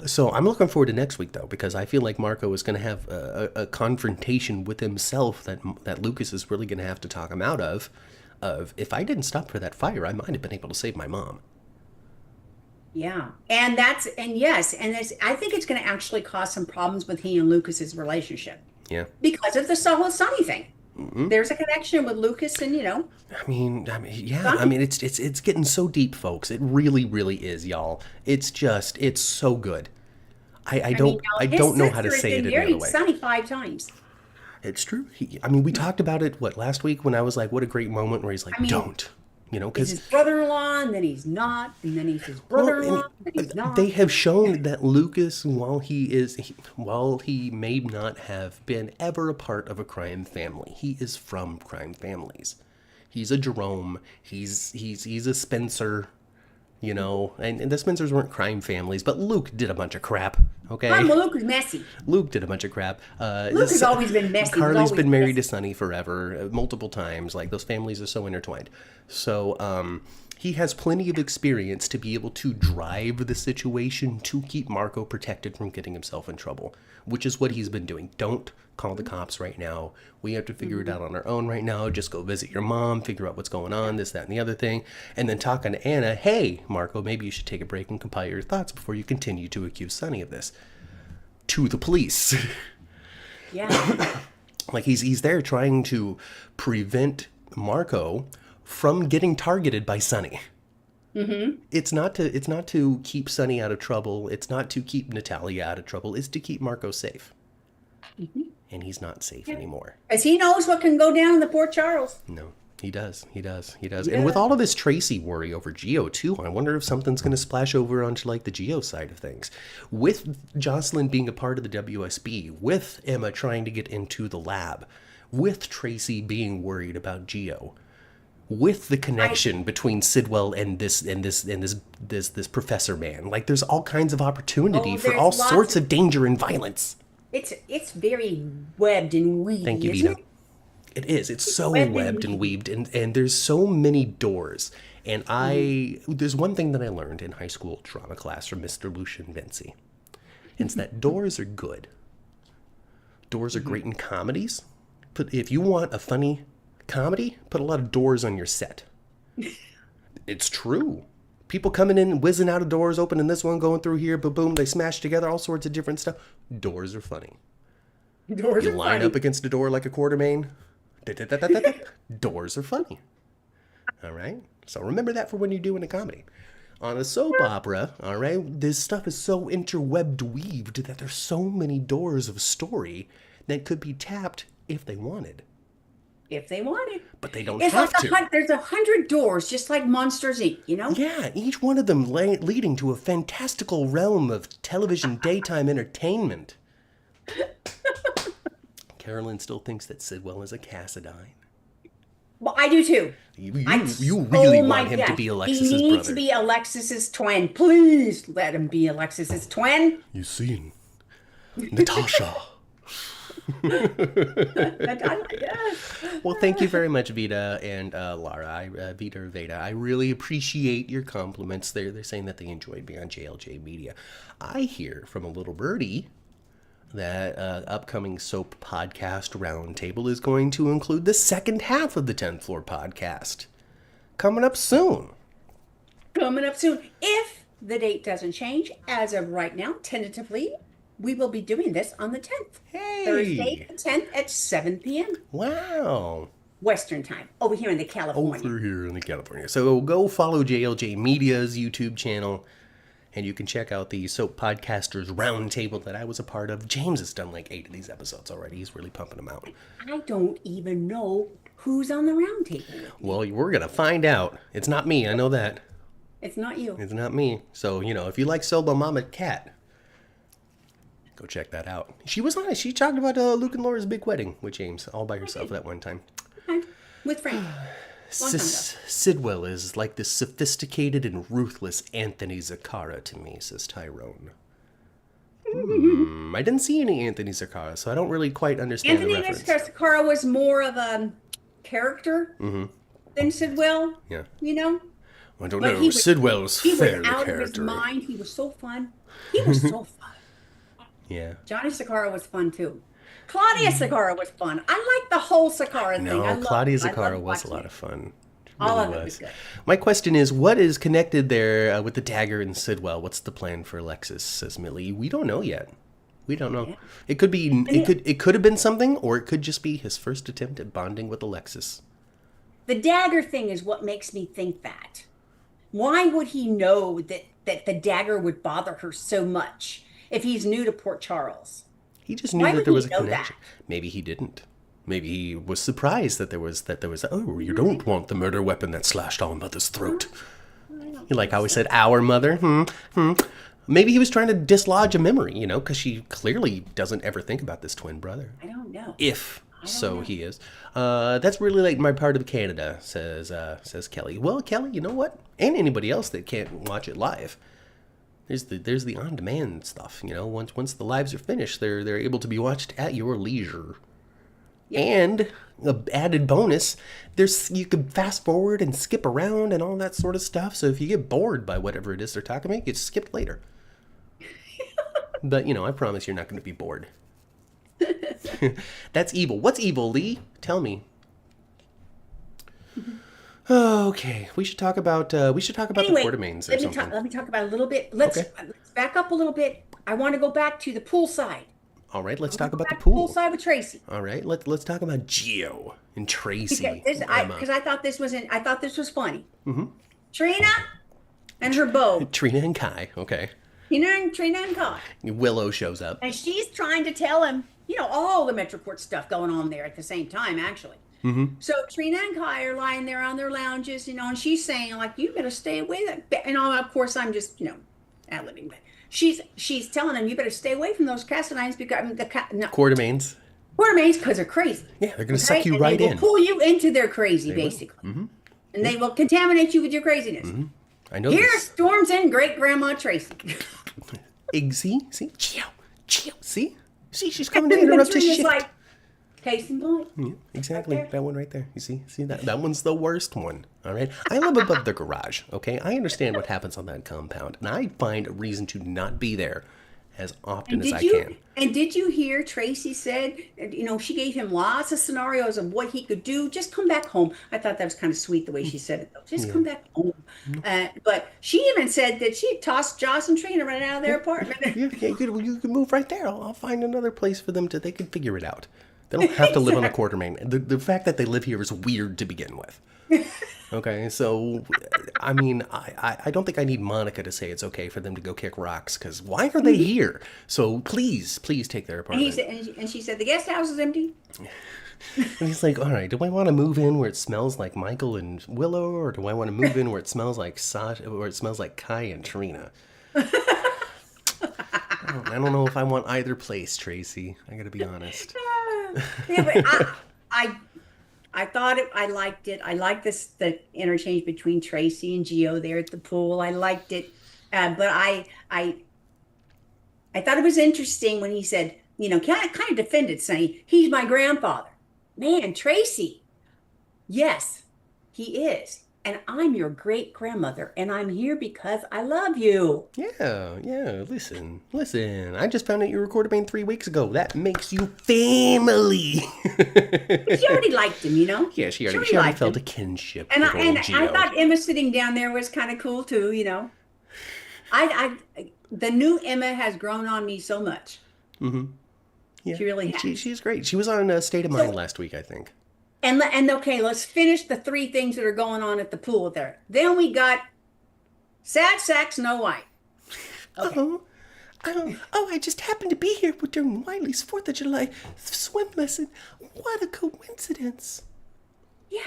So I'm looking forward to next week though, because I feel like Marco is going to have a confrontation with himself that Lucas is really going to have to talk him out of. Of if I didn't stop for that fire, I might have been able to save my mom. Yeah, I think it's going to actually cause some problems with he and Lucas's relationship Yeah. because of the whole Sonny thing. There's a connection with Lucas and Yeah. I Sonny. mean, it's getting so deep, folks. It really, really is, y'all. It's so good. I His don't know how to sister has say it been any other married way. Sonny 5 times. It's true. I mean, we talked about it last week when I was like, what a great moment where he's like, I mean, don't, he's because his brother-in-law, and then he's not, and then he's his well, brother-in-law, and he's they not. have shown that Lucas, while he may not have been ever a part of a crime family, he is from crime families. He's a Jerome. He's a Spencer. And the Spencers weren't crime families, but Luke did a bunch of crap. Okay, Well, Luke was messy. Luke did a bunch of crap. Luke has always been messy. He's Carly's always been married messy. to Sonny forever, multiple times. Like those families are so intertwined. So he has plenty of experience to be able to drive the situation to keep Marco protected from getting himself in trouble, which is what he's been doing. Don't call the cops right now. We have to figure it out on our own right now. Just go visit your mom, figure out what's going on, this, that, and the other thing. And then talking to Anna, hey, Marco, maybe you should take a break and compile your thoughts before you continue to accuse Sonny of this. To the police. Yeah. Like he's there trying to prevent Marco from getting targeted by Sonny. It's not to keep Sonny out of trouble. It's not to keep Natalia out of trouble. It's to keep Marco safe. And he's not safe anymore. Because he knows what can go down in the Port Charles. No, he does. He does. Yeah. And with all of this Tracy worry over Geo too, I wonder if something's going to splash over onto like the Geo side of things. With Josselyn being a part of the WSB, with Emma trying to get into the lab, with Tracy being worried about Geo, with the connection between Sidwell and this professor man. Like there's all kinds of opportunity for There's all lots sorts of, of danger and violence. it's very webbed and weedy, Thank you, isn't Vita. it? It is. It's so Webbed and webbed and weedy. weaved, and there's so many doors. And there's one thing that I learned in high school drama class from Mr. Lucian Vinci. And it's that doors are good. Doors are great in comedies. But if you want a funny comedy, put a lot of doors on your set. It's true. People coming in, whizzing out of doors, opening this one, going through here, boom, they smash together, all sorts of different stuff. Doors are funny. Doors You are line funny. up against a door like a Quartermain. Da-da-da-da-da-da. Doors are funny. All right? So remember that for when you're doing a comedy. On a soap opera, all right, this stuff is so interwebbed, weaved, that there's so many doors of story that could be tapped if they wanted. if they wanted. But they don't It's have like to. there's 100 doors, just like Monsters Inc., you know? Yeah, each one of them leading to a fantastical realm of television daytime entertainment. Carolyn still thinks that Sidwell is a Cassadine. Well, I do too. You really want him to God. be Alexis's He needs brother. to be Alexis's twin. Please let him be Alexis's twin. You see, Natasha. Yes. Well, thank you very much, Vita and Lara. Vita or Veda. I really appreciate your compliments. They're saying that they enjoyed being on JLJ Media. I hear from a little birdie that upcoming soap podcast roundtable is going to include the second half of the 10th Floor podcast. Coming up soon. Coming up soon. If the date doesn't change, as of right now, tentatively, we will be doing this on the 10th. Hey. Thursday the 10th at 7 p.m. Wow. Western time, over here in the California. Over here in the California. So go follow JLJ Media's YouTube channel, and you can check out the Soap Podcasters Roundtable that I was a part of. James has done like 8 of these episodes already. He's really pumping them out. I don't even know who's on the roundtable. Well, we're going to find out. It's not me. I know that. It's not you. It's not me. So, if you like Solo Mama Cat, go check that out. She was nice. She talked about Luke and Laura's big wedding with James all by herself that one time. Okay. With Frank. Sidwell is like this sophisticated and ruthless Anthony Zaccara to me, says Tyrone. I didn't see any Anthony Zaccara, so I don't really quite understand the reference. Anthony Zaccara was more of a character than Sidwell. Yeah. I don't know. Sidwell was fairly out character. Of his mind. He was so fun. He was so fun. Yeah. Johnny Zaccara was fun too. Claudia Zaccara was fun. I like the whole Zaccara thing. No, Claudia Zaccara was a lot of fun. All of it was good. My question is, what is connected there with the dagger and Sidwell? What's the plan for Alexis? Says Millie. We don't know yet. We don't know. Yeah. It could be. It could have been something, or it could just be his first attempt at bonding with Alexis. The dagger thing is what makes me think that. Why would he know that the dagger would bother her so much if he's new to Port Charles? He just knew that there was a connection. Maybe he didn't. Maybe he was surprised that there was. Oh, you don't want the murder weapon that slashed our mother's throat. Like how he said, "Our mother." Maybe he was trying to dislodge a memory, because she clearly doesn't ever think about this twin brother. I don't know. He is. That's really like my part of Canada, says Kelly. Well, Kelly, you know what? And anybody else that can't watch it live. There's the on-demand stuff, Once the lives are finished, they're able to be watched at your leisure. Yep. And an added bonus, you can fast forward and skip around and all that sort of stuff. So if you get bored by whatever it is they're talking about, you get skipped later. But I promise you're not going to be bored. That's evil. What's evil, Lee? Tell me. Okay, we should talk about the Quartermains or something. Let me talk about a little bit. Let's back up a little bit. I want to go back to the poolside. All right, let's talk about the pool. Poolside with Tracy. All right, let's talk about Gio and Tracy. Because I thought this was funny. Mm-hmm. Trina and her beau. Trina and Kai. Okay. Trina and Kai. Willow shows up, and she's trying to tell him, all the Metrocourt stuff going on there at the same time, actually. Mm-hmm. So Trina and Kai are lying there on their lounges, and she's saying, like, you better stay away. And of course, I'm just, ad-libbing. But she's telling him, you better stay away from those Cassadines because Quartermains. Quartermains, because they're crazy. Yeah, they're going to suck you right in. They will pull you into their crazy, basically. Mm-hmm. And they will contaminate you with your craziness. Mm-hmm. I know. Here storms in Great Grandma Tracy. See, Gio, see, she's coming to interrupt his shit. Like, case in point. Yeah, exactly. That one right there. You see that one's the worst one. All right. I live above the garage. Okay. I understand what happens on that compound, and I find a reason to not be there as often as I can. And did you hear Tracy said, she gave him lots of scenarios of what he could do. Just come back home. I thought that was kind of sweet the way she said it, though. Just come back home. But she even said that she tossed Joss and Trina right out of their apartment. You can move right there. I'll find another place for them they can figure it out. They don't have to live on the Quartermain. The fact that they live here is weird to begin with. Okay, so, I mean, I don't think I need Monica to say it's okay for them to go kick rocks, because why are they here? So please take their apartment. And she said, the guest house is empty. And he's like, all right, do I want to move in where it smells like Michael and Willow, or do I want to move in where it smells like Sasha, or it smells like Kai and Trina? I don't know if I want either place, Tracy. I gotta be honest. Yeah, but I thought I liked it. I liked the interchange between Tracy and Gio there at the pool. I liked it, but I thought it was interesting when he said, kind of defended, saying he's my grandfather. Man, Tracy, yes, he is. And I'm your great grandmother, and I'm here because I love you. Yeah, listen. I just found out you recorded me 3 weeks ago. That makes you family. But she already liked him, Yeah, she already felt a kinship. And with old I Gio. thought Emma sitting down there was kind of cool too, the new Emma has grown on me so much. Mm-hmm. Yeah, she really has. She's great. She was on State of Mind last week, I think. And okay, let's finish the 3 things that are going on at the pool there. Then we got sad sack Snow White. Okay. I just happened to be here during Wiley's 4th of July swim lesson. What a coincidence. Yeah.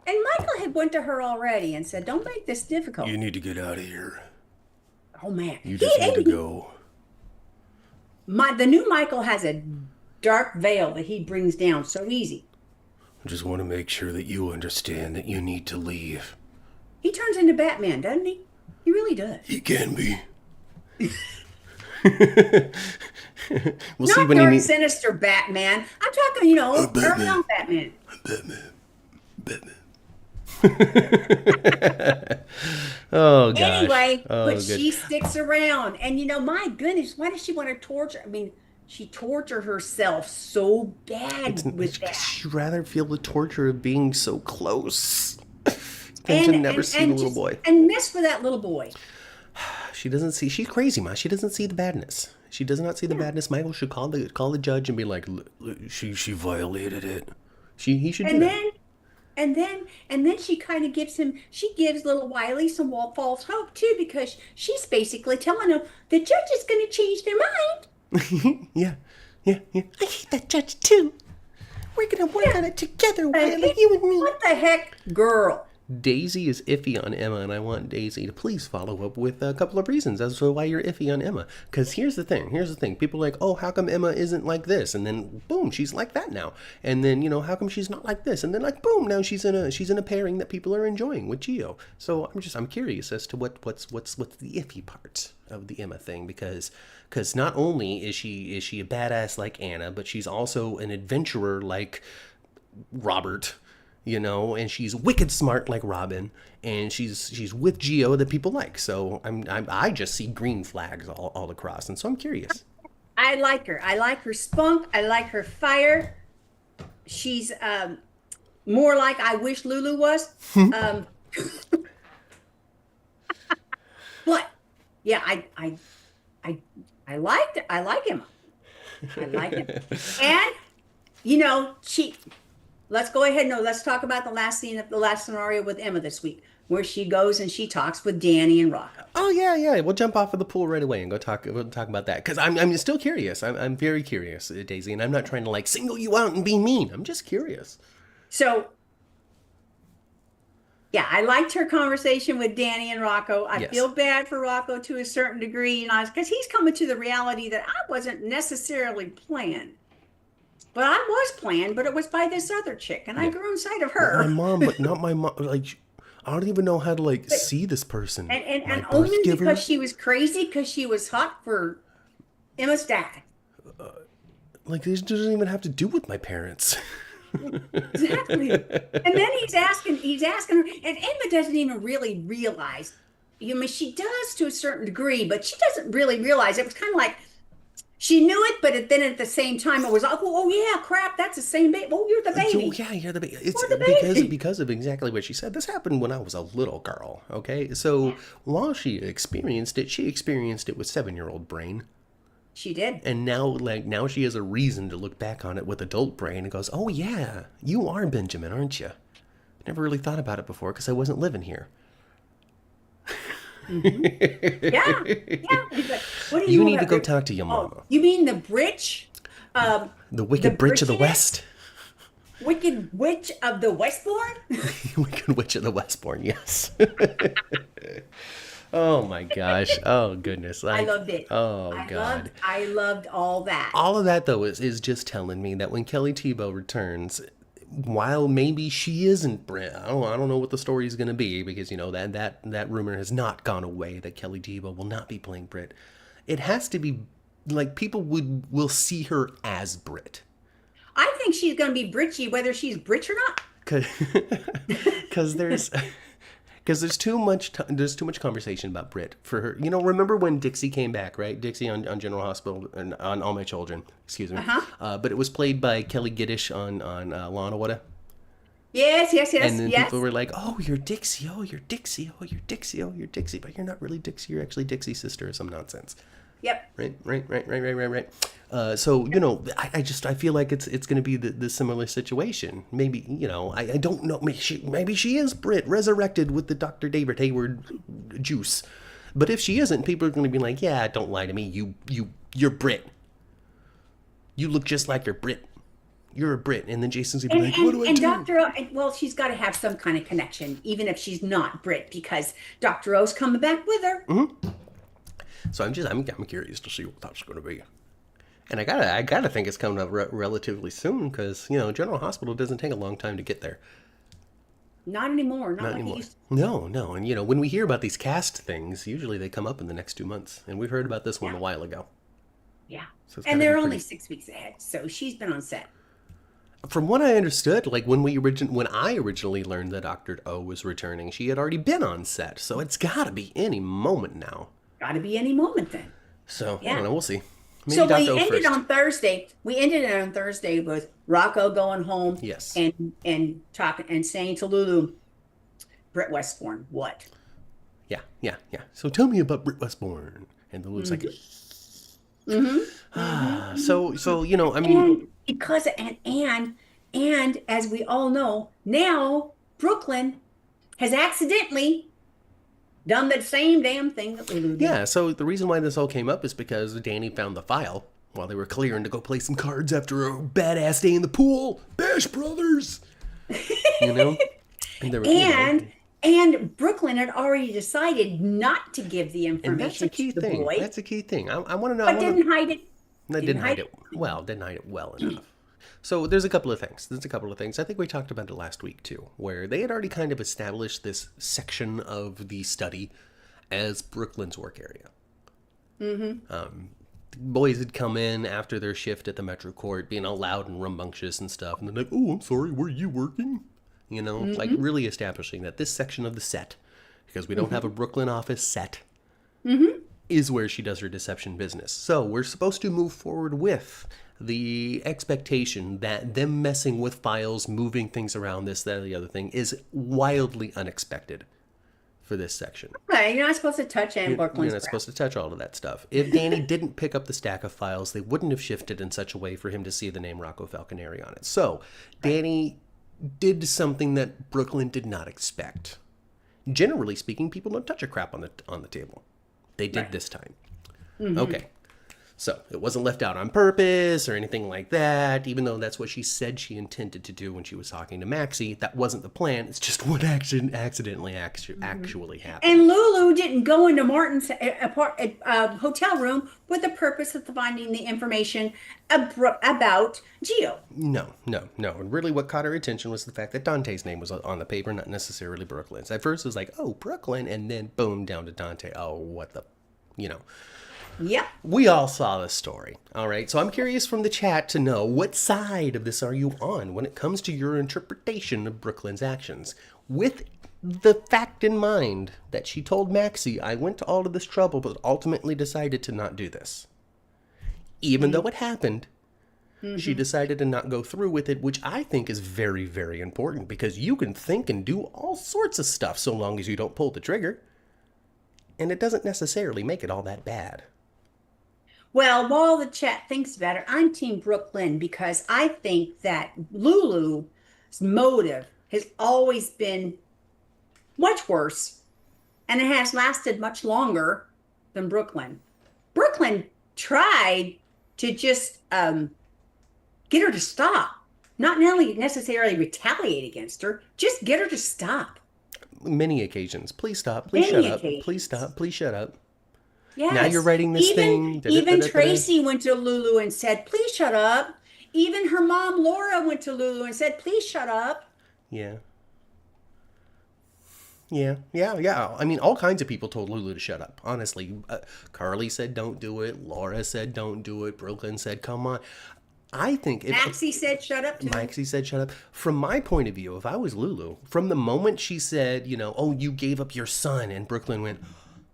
And Michael had went to her already and said, don't make this difficult. You need to get out of here. Oh, man. You just need to go. The new Michael has a dark veil that he brings down so easy. I just want to make sure that you understand that you need to leave. He turns into Batman, doesn't he? He really does. He can be. We'll Not see when dark, you meet sinister Batman. I'm talking, early on Batman. Batman. Oh, gosh. Anyway, but good. she sticks around. And, my goodness, why does she want to torture? I mean, she tortured herself so bad with that. She'd rather feel the torture of being so close than to never see the little boy. And mess with that little boy. She doesn't see. She's crazy, Ma. She doesn't see the badness. She does not see the badness. Michael should call the judge and be like, she violated it. He should do that. And then she kind of gives little Wiley some false hope too, because she's basically telling him the judge is going to change their mind. Yeah. I hate that judge too. We're going to work on it together, Wiley, you and me. What the heck, girl? Daisy is iffy on Emma, and I want Daisy to please follow up with a couple of reasons as to why you're iffy on Emma. Because here's the thing. People are like, oh, how come Emma isn't like this? And then, boom, she's like that now. And then, how come she's not like this? And then, like, boom, now she's in a pairing that people are enjoying with Gio. So I'm curious as to what's the iffy part of the Emma thing, because not only is she a badass like Anna, but she's also an adventurer like Robert. And she's wicked smart like Robin, and she's with Gio that people like. So I just see green flags all across, and so I'm curious. I like her. I like her spunk. I like her fire. She's more like I wish Lulu was. But yeah, I liked it. I like him. And she. Let's go ahead. No, let's talk about the last scenario with Emma this week, where she goes and she talks with Danny and Rocco. Oh yeah. We'll jump off of the pool right away and we'll talk about that, because I'm still curious. I'm very curious, Daisy, and I'm not trying to single you out and be mean. I'm just curious. So, yeah, I liked her conversation with Danny and Rocco. I feel bad for Rocco to a certain degree, because he's coming to the reality that I wasn't necessarily planned. But I was planned, but it was by this other chick, and I grew inside of her. My mom, but not my mom. I don't even know how to see this person. And only because she was crazy, because she was hot for Emma's dad. This doesn't even have to do with my parents. Exactly. And then he's asking her, and Emma doesn't even really realize. She does to a certain degree, but she doesn't really realize. It was kind of like, she knew it, but then at the same time, it was like, oh yeah, crap, that's the same baby. Oh, you're the baby. Yeah, you're the baby. It's the baby. because of exactly what she said. This happened when I was a little girl, okay? So while she experienced it with 7-year-old brain. She did. And now she has a reason to look back on it with adult brain and goes, oh yeah, you are Benjamin, aren't you? I never really thought about it before because I wasn't living here. Mm-hmm. Yeah. He's like, what do you need to go talk to your mama. Oh, you mean the bridge? The wicked bridge of the West? Wicked Witch of the Westbourne? Wicked Witch of the Westbourne, yes. Oh my gosh. Oh goodness. I Like, loved it. oh God. I loved all that. All of that though is just telling me that when Kelly Tebow returns, while maybe she isn't Brit, I don't know what the story is going to be because that rumor has not gone away that Kelly Tebow will not be playing Brit. It has to be like people will see her as Brit. I think she's going to be Britchy, whether she's Brit or not. Because there's too much conversation about Brit for her. Remember when Dixie came back, right? Dixie on General Hospital and on All My Children, excuse me. But it was played by Kelly Giddish on Law and Order. Yes. And then yes. people were like, "Oh, you're Dixie. Oh, you're Dixie. Oh, you're Dixie. Oh, you're Dixie." But you're not really Dixie. You're actually Dixie's sister or some nonsense. Yep. Right. So I feel like it's going to be the similar situation. Maybe I don't know. Maybe she is Brit resurrected with the Dr. David Hayward juice. But if she isn't, people are going to be like, "Yeah, don't lie to me. You're Brit. You look just like you're Brit. You're a Brit." And then Jason's going to be like, "What do I do?" Well, she's got to have some kind of connection, even if she's not Brit, because Dr. O's coming back with her. Mm-hmm. So I'm curious to see what that's going to be, and I gotta think it's coming up relatively soon because General Hospital doesn't take a long time to get there. Not anymore. Not like anymore. It used to. No, and when we hear about these cast things, usually they come up in the next 2 months, and we heard about this one a while ago. Yeah, so and they're only 6 weeks ahead, so she's been on set. From what I understood, like when I originally learned that Dr. O was returning, she had already been on set, so it's got to be any moment now. Got to be any moment then. So, I don't know. We'll see. Maybe So Dr. we O ended first. on Thursday. We ended it on Thursday with Rocco going home. Yes. And talking and saying to Lulu, Britt Westbourne, what? Yeah. So tell me about Britt Westbourne. And the Lulu's like, So I mean, And because and as we all know, now Brooklyn has accidentally done the same damn thing that Lulu did. Yeah, so the reason why this all came up is because Danny found the file while they were clearing to go play some cards after a badass day in the pool. Bash Brothers! And there were, And Brooklyn had already decided not to give the and that's information a key to the thing. boy. That's a key thing. I want to know. But didn't hide it. Didn't hide it well enough. So there's a couple of things. I think we talked about it last week too, where they had already kind of established this section of the study as Brooklyn's work area. Boys had come in after their shift at the Metro Court, being all loud and rambunctious and stuff, and they're like, "Oh, I'm sorry, were you working?" Like really establishing that this section of the set, because we don't have a Brooklyn office set, is where she does her deception business. So we're supposed to move forward with the expectation that them messing with files, moving things around, this, that, or the other thing, is wildly unexpected for this section. Okay, you're not supposed to touch Brooklyn's You're not supposed to touch all of that stuff. If Danny didn't pick up the stack of files, they wouldn't have shifted in such a way for him to see the name Rocco Falconeri on it. So Danny did something that Brooklyn did not expect. Generally speaking, people don't touch a crap on the table. They did this time. Okay. So it wasn't left out on purpose or anything like that, even though that's what she said she intended to do when she was talking to Maxie. That wasn't the plan. It's just what accidentally actually happened. And Lulu didn't go into Martin's hotel room with the purpose of finding the information about Gio. No. And really what caught her attention was the fact that Dante's name was on the paper, not necessarily Brooklyn's. At first it was like, oh, Brooklyn, and then boom, down to Dante. Oh, what the, Yep. We all saw this story, all right? So I'm curious from the chat to know, what side of this are you on when it comes to your interpretation of Brooklyn's actions? With the fact in mind that she told Maxie, I went to all of this trouble, but ultimately decided to not do this. Even though it happened, she decided to not go through with it, which I think is very, very important, because you can think and do all sorts of stuff so long as you don't pull the trigger. And it doesn't necessarily make it all that bad. Well, while the chat thinks about it, I'm Team Brooklyn because I think that Lulu's motive has always been much worse, and it has lasted much longer than Brooklyn. Brooklyn tried to just get her to stop, not only necessarily retaliate against her, just get her to stop. Many occasions. Please stop. Please shut Many up. Please occasions. stop. Please shut up. Now you're Yes. writing this thing. Even Da-da-da-da-da-da. Tracy went to Lulu and said, "Please shut up." Even her mom Laura went to Lulu and said, "Please shut up." Yeah. Yeah. I mean, all kinds of people told Lulu to shut up. Honestly, Carly said don't do it. Laura said don't do it. Brooklyn said come on. I think if Maxie said, "Shut up," too. Maxie said shut up. From my point of view, if I was Lulu, from the moment she said, oh, you gave up your son, and Brooklyn went,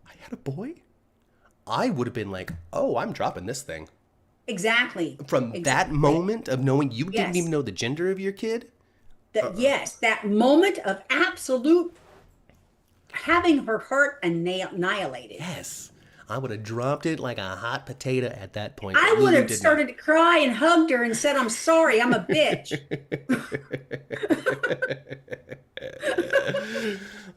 I had a boy, I would have been like, oh, I'm dropping this thing. Exactly. From that moment of knowing you didn't Yes. even know the gender of your kid. Yes, that moment of absolute having her heart annihilated. Yes. I would have dropped it like a hot potato at that point. I but would Lulu have did started to cry and hugged her and said, "I'm sorry, I'm a bitch."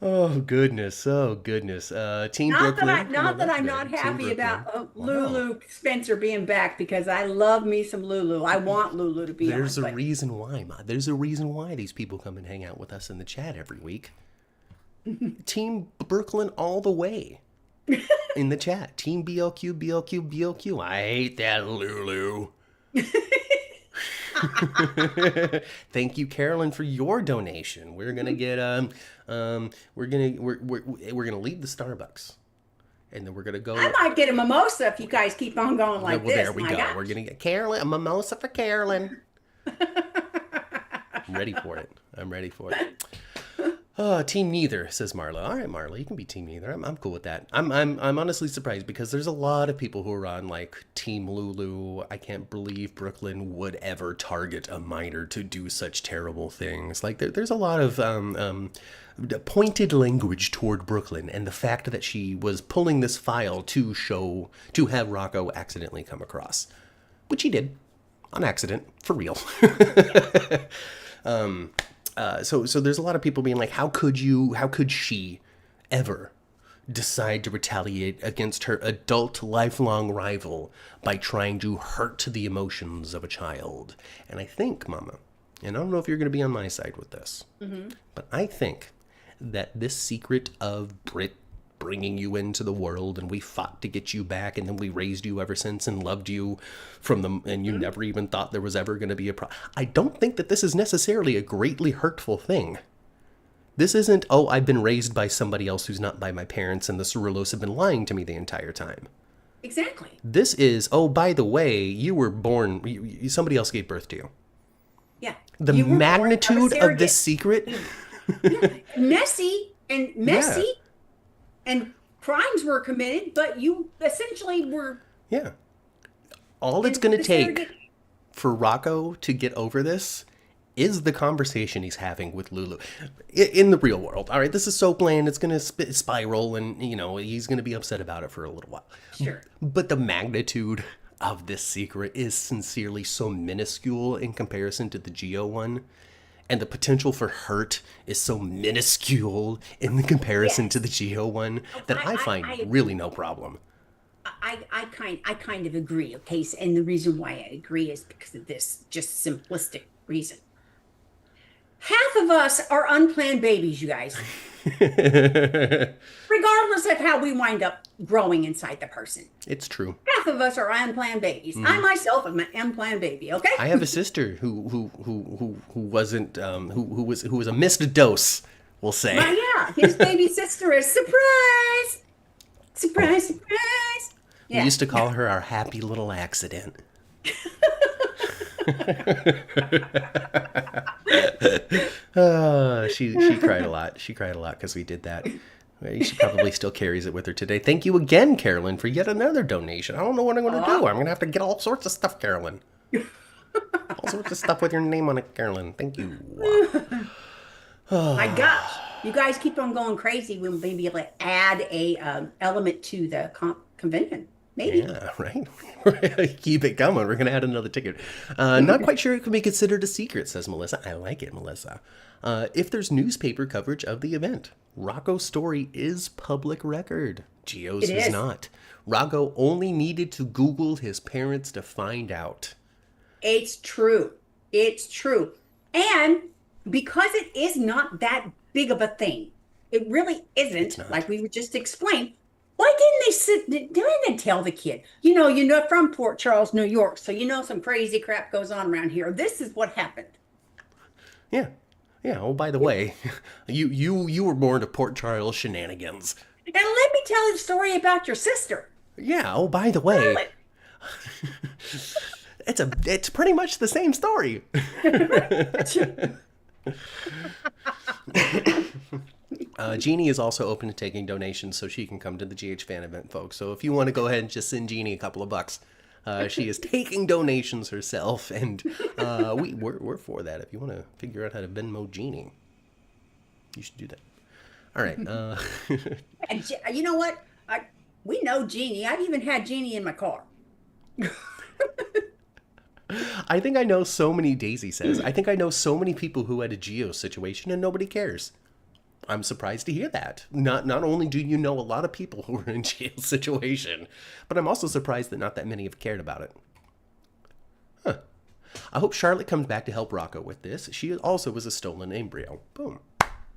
not. Oh goodness. Team Brooklyn. Not that I'm Good. not Team happy Brooklyn. about Wow. Lulu Spencer being back, because I love me some Lulu. I want Lulu to be There's on. a reason why, Ma. There's a reason why these people come and hang out with us in the chat every week. Team Brooklyn all the way. In the chat. Team BLQ. I hate that Lulu. Thank you, Carolyn, for your donation. We're gonna get we're gonna leave the Starbucks, and then we're gonna go. I might get a mimosa if you guys keep on going like well, this. there we My go. gosh. We're gonna get Carolyn a mimosa for Carolyn. I'm ready for it. Team neither, says Marla. All right, Marla, you can be team neither. I'm cool with that. I'm honestly surprised because there's a lot of people who are on like Team Lulu. I can't believe Brooklyn would ever target a minor to do such terrible things. Like there's a lot of pointed language toward Brooklyn, and the fact that she was pulling this file to have Rocco accidentally come across, which he did on accident for real. So there's a lot of people being like, how could she ever decide to retaliate against her adult lifelong rival by trying to hurt the emotions of a child? And I think, Mama, and I don't know if you're going to be on my side with this, but I think that this secret of Brit bringing you into the world, and we fought to get you back, and then we raised you ever since and loved you and you never even thought there was ever going to be a problem. I don't think that this is necessarily a greatly hurtful thing. This isn't, oh, I've been raised by somebody else who's not by my parents, and the Cerullos have been lying to me the entire time. Exactly. This is, oh, by the way, you were born, somebody else gave birth to you. Yeah. The You were born magnitude a of this secret. Yeah. Messy. And crimes were committed, but you essentially were. Yeah. All it's going to take for Rocco to get over this is the conversation he's having with Lulu in the real world. All right, this is so bland. It's going to spiral, and he's going to be upset about it for a little while. Sure. But the magnitude of this secret is sincerely so minuscule in comparison to the Geo one. And the potential for hurt is so minuscule in the comparison to the Geo one that I find really no problem. I kind of agree. Okay, and the reason why I agree is because of this just simplistic reason. Half of us are unplanned babies, you guys. Regardless of how we wind up growing inside the person. It's true. Half of us are unplanned babies. I myself am an unplanned baby, okay? I have a sister who wasn't who was a missed dose, we'll say. Well, yeah, his baby sister is surprise. Surprise. We used to call her our happy little accident. She cried a lot. She cried a lot because we did that. She probably still carries it with her today. Thank you again, Carolyn, for yet another donation. I don't know what I'm going to do. I'm going to have to get all sorts of stuff, Carolyn. All sorts of stuff with your name on it, Carolyn. Thank you. My gosh, you guys keep on going crazy. We'll maybe be able to add a element to the convention. Maybe. Yeah, right? Keep it coming. We're going to add another ticket. Not quite sure it can be considered a secret, says Melissa. I like it, Melissa. If there's newspaper coverage of the event, Rocco's story is public record. Geo's is not. Rocco only needed to Google his parents to find out. It's true. It's true. And because it is not that big of a thing, it really It's isn't, not. like we were just explained. Why didn't they tell the kid? From Port Charles, New York, so some crazy crap goes on around here. This is what happened. Yeah. Yeah. Oh, by the way, you were born to Port Charles shenanigans. And let me tell you the story about your sister. Yeah. Oh, by the way, it's pretty much the same story. Jeannie is also open to taking donations, so she can come to the GH fan event, folks. So if you want to go ahead and just send Jeannie a couple of bucks, she is taking donations herself, and we're for that. If you want to figure out how to Venmo Jeannie, you should do that. All right. And you know what? We know Jeannie. I've even had Jeannie in my car. I think I know so many, Daisy says, I think I know so many people who had a Geo situation and nobody cares. I'm surprised to hear that. Not only do you know a lot of people who are in Geo situation, but I'm also surprised that not that many have cared about it. Huh. I hope Charlotte comes back to help Rocco with this. She also was a stolen embryo. Boom.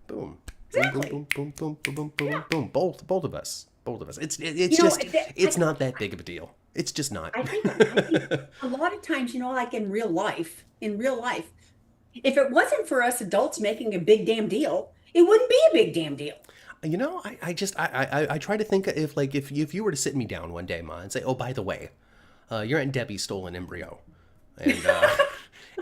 Boom. Exactly. Boom, boom, boom, boom, boom, boom, Yeah. boom. Both of us. Both of us. It's not that big of a deal. It's just not. I think a lot of times, like in real life, if it wasn't for us adults making a big damn deal, it wouldn't be a big damn deal. I try to think if you were to sit me down one day, Ma, and say, oh, by the way, your Aunt Debbie stole an embryo, and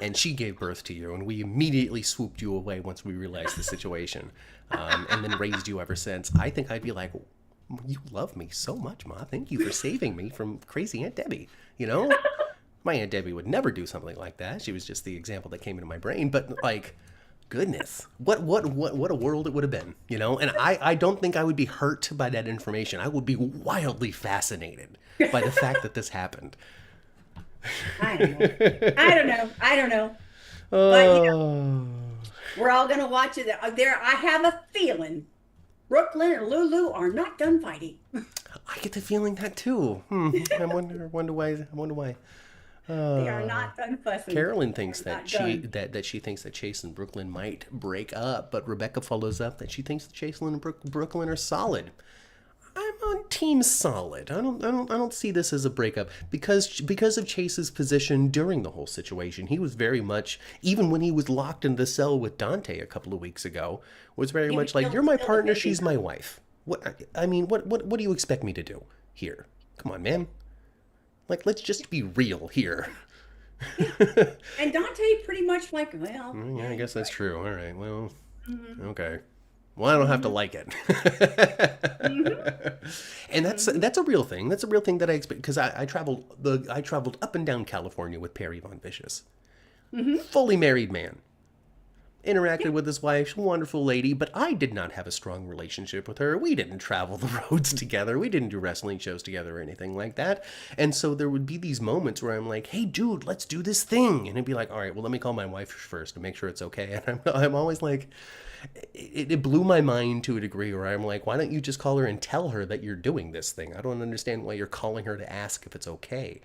and she gave birth to you, and we immediately swooped you away once we realized the situation, and then raised you ever since. I think I'd be like, you love me so much, Ma. Thank you for saving me from crazy Aunt Debbie. My Aunt Debbie would never do something like that. She was just the example that came into my brain. But goodness, what a world it would have been, And I don't think I would be hurt by that information. I would be wildly fascinated by the fact that this happened. I don't know. But we're all gonna watch it. I have a feeling Brooklyn and Lulu are not done fighting. I get the feeling that too. I wonder why. They are not done fussing. Carolyn thinks that she thinks that Chase and Brooklyn might break up, but Rebecca follows up that she thinks that Chase and Brooklyn are solid. I'm on team solid. I don't see this as a breakup because of Chase's position during the whole situation. He was very much, even when he was locked in the cell with Dante a couple of weeks ago, was very much like, you're my partner, she's my wife. What do you expect me to do here? Come on, man. Let's just be real here. And Dante pretty much well. Yeah, I guess that's true. All right. Well, okay. Well, I don't have to like it. And that's a real thing. That's a real thing that I expect because I traveled up and down California with Perry Von Vicious. Fully married man. Interacted with his wife, wonderful lady, but I did not have a strong relationship with her. We didn't travel the roads together. We didn't do wrestling shows together or anything like that. And so there would be these moments where I'm like, hey, dude, let's do this thing. And he'd be like, all right, well, let me call my wife first to make sure it's okay. And I'm always like, it blew my mind to a degree where I'm like, why don't you just call her and tell her that you're doing this thing? I don't understand why you're calling her to ask if it's okay.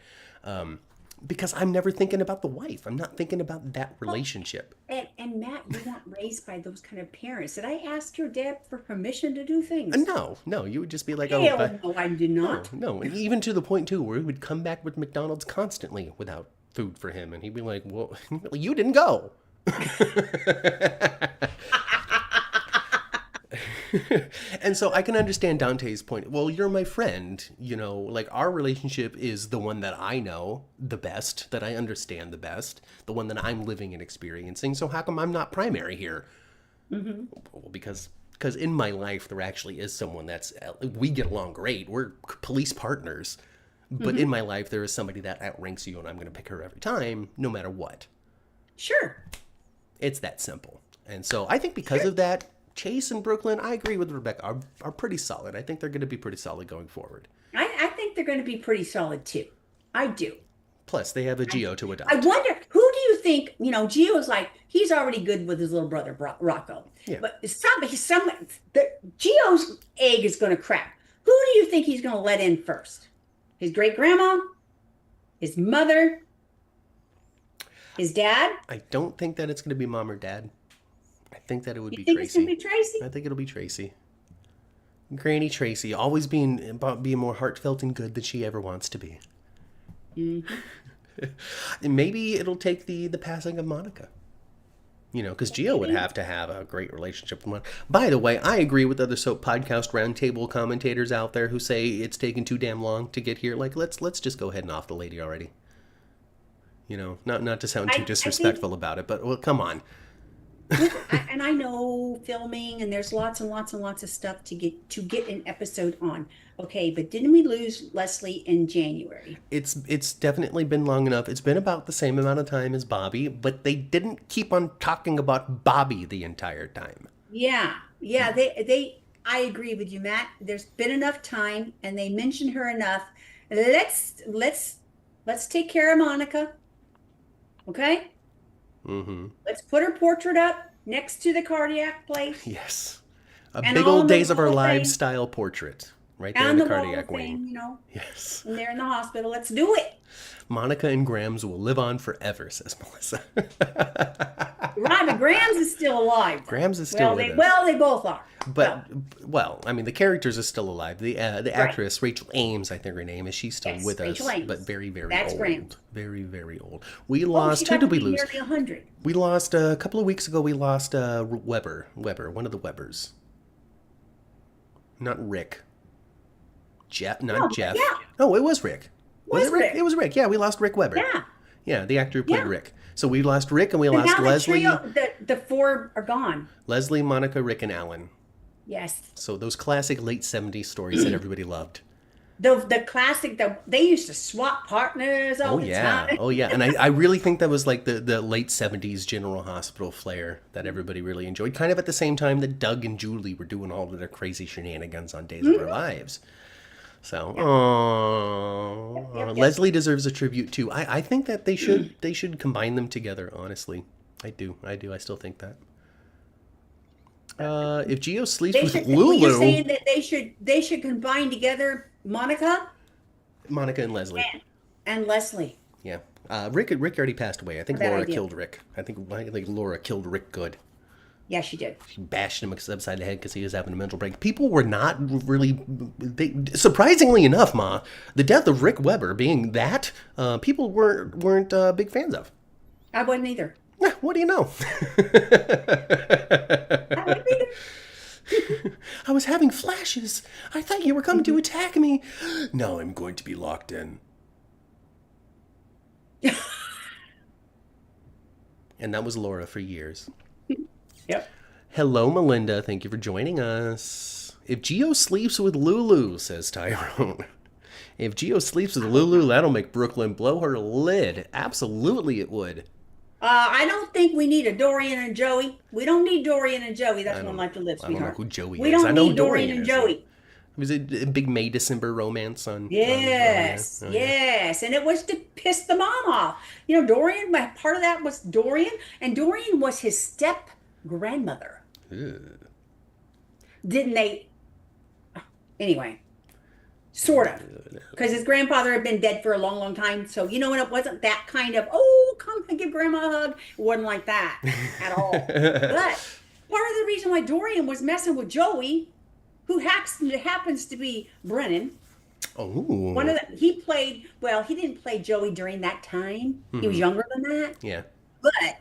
Because I'm never thinking about the wife. I'm not thinking about that relationship. And Matt, you weren't raised by those kind of parents. Did I ask your dad for permission to do things? No. You would just be like, no, I did not. No. And even to the point, too, where he would come back with McDonald's constantly without food for him. And he'd be like, well, you didn't go. And so I can understand Dante's point. Well, you're my friend, our relationship is the one that I know the best, that I understand the best, the one that I'm living and experiencing. So how come I'm not primary here? Well, because in my life, there actually is someone we get along great. We're police partners. But in my life, there is somebody that outranks you, and I'm going to pick her every time, no matter what. Sure. It's that simple. And so I think because of that, Chase and Brooklyn, I agree with Rebecca, are pretty solid. I think they're going to be pretty solid going forward. I think they're going to be pretty solid, too. I do. Plus, they have a Geo to adopt. I wonder, who do you think, Gio's he's already good with his little brother, Rocco. Yeah. But Gio's egg is going to crack. Who do you think he's going to let in first? His great-grandma? His mother? His dad? I don't think that it's going to be mom or dad. I think that it would You be think Tracy. it's gonna be Tracy? I think it'll be Tracy. Granny Tracy, always being more heartfelt and good than she ever wants to be. Mm-hmm. And maybe it'll take the passing of Monica. Because Gio would have to have a great relationship with Monica. By the way, I agree with other soap podcast roundtable commentators out there who say it's taken too damn long to get here. Like, let's just go ahead and off the lady already. Not to sound too disrespectful about it, but well, come on. And I know filming, and there's lots and lots and lots of stuff to get an episode on. Okay, but didn't we lose Leslie in January? It's definitely been long enough. It's been about the same amount of time as Bobby, but they didn't keep on talking about Bobby the entire time. Yeah. They. I agree with you, Matt. There's been enough time, and they mentioned her enough. Let's take care of Monica. Okay. Mm-hmm. Let's put her portrait up next to the cardiac place. Yes. A And big on old the Days of Our wall Lives thing. style portrait. Right there in And the the cardiac wall wing. thing, Yes. and they're in the hospital. Let's do it. Monica and Grams will live on forever, says Melissa. Right, but Grams is still alive. Grams is still with us. Well, they both are. But, I mean, the characters are still alive. The actress, Rachel Ames, I think her name is, she's still with Rachel us. Ames. But very, very That's old. Grams. Very, very old. We lost, who She got did to we be lose? Nearly 100. We lost, a couple of weeks ago, we lost Weber, one of the Webers. Not Rick. Jeff. Yeah. No, it was Rick. Was it Rick? Rick. It was Rick. Yeah, we lost Rick Weber. Yeah. Yeah, the actor who played Yeah. Rick. So we lost Rick and we And lost now Leslie. the four are gone. Leslie, Monica, Rick, and Alan. Yes. So those classic late 70s stories that everybody loved. The classic, they used to swap partners all the time. Oh, yeah. And I really think that was like the late 70s General Hospital flair that everybody really enjoyed. Kind of at the same time that Doug and Julie were doing all of their crazy shenanigans on Days of Our Lives. So, Yep. Leslie deserves a tribute too. I think that they should combine them together. Honestly, I do. I still think that. If Gio sleeps with Lulu, You're saying that they should combine together Monica and Leslie, and Leslie. yeah. Rick already passed away. I think Bad Laura idea. killed Rick. I think Laura killed Rick good. Yeah, she did. She bashed him upside the head because he was having a mental break. People were not really, surprisingly enough, Ma, the death of Rick Weber being that, people weren't big fans of. I wasn't either. What do you know? I wasn't either. I was having flashes. I thought you were coming to attack me. Now I'm going to be locked in. And that was Laura for years. Yep. Hello, Melinda. Thank you for joining us. If Gio sleeps with Lulu, says Tyrone. If Gio sleeps with Lulu, that'll make Brooklyn blow her lid. Absolutely it would. I don't think we need a Dorian and Joey. We don't need Dorian and Joey. That's One Life to Live, I don't know sweetheart. who Joey We is. don't I know need Dorian and is. Joey. It was a big May December romance on. Yes, on, yeah. yes, and it was to piss the mom off. Dorian. Part of that was Dorian, and Dorian was his step grandmother. Ew. Didn't they? Anyway, sort of, because his grandfather had been dead for a long, long time. So when it wasn't that kind of come and give grandma a hug. It wasn't like that at all. But part of the reason why Dorian was messing with Joey, who happens to be Brennan. Oh. He played, he didn't play Joey during that time. He was younger than that. Yeah. But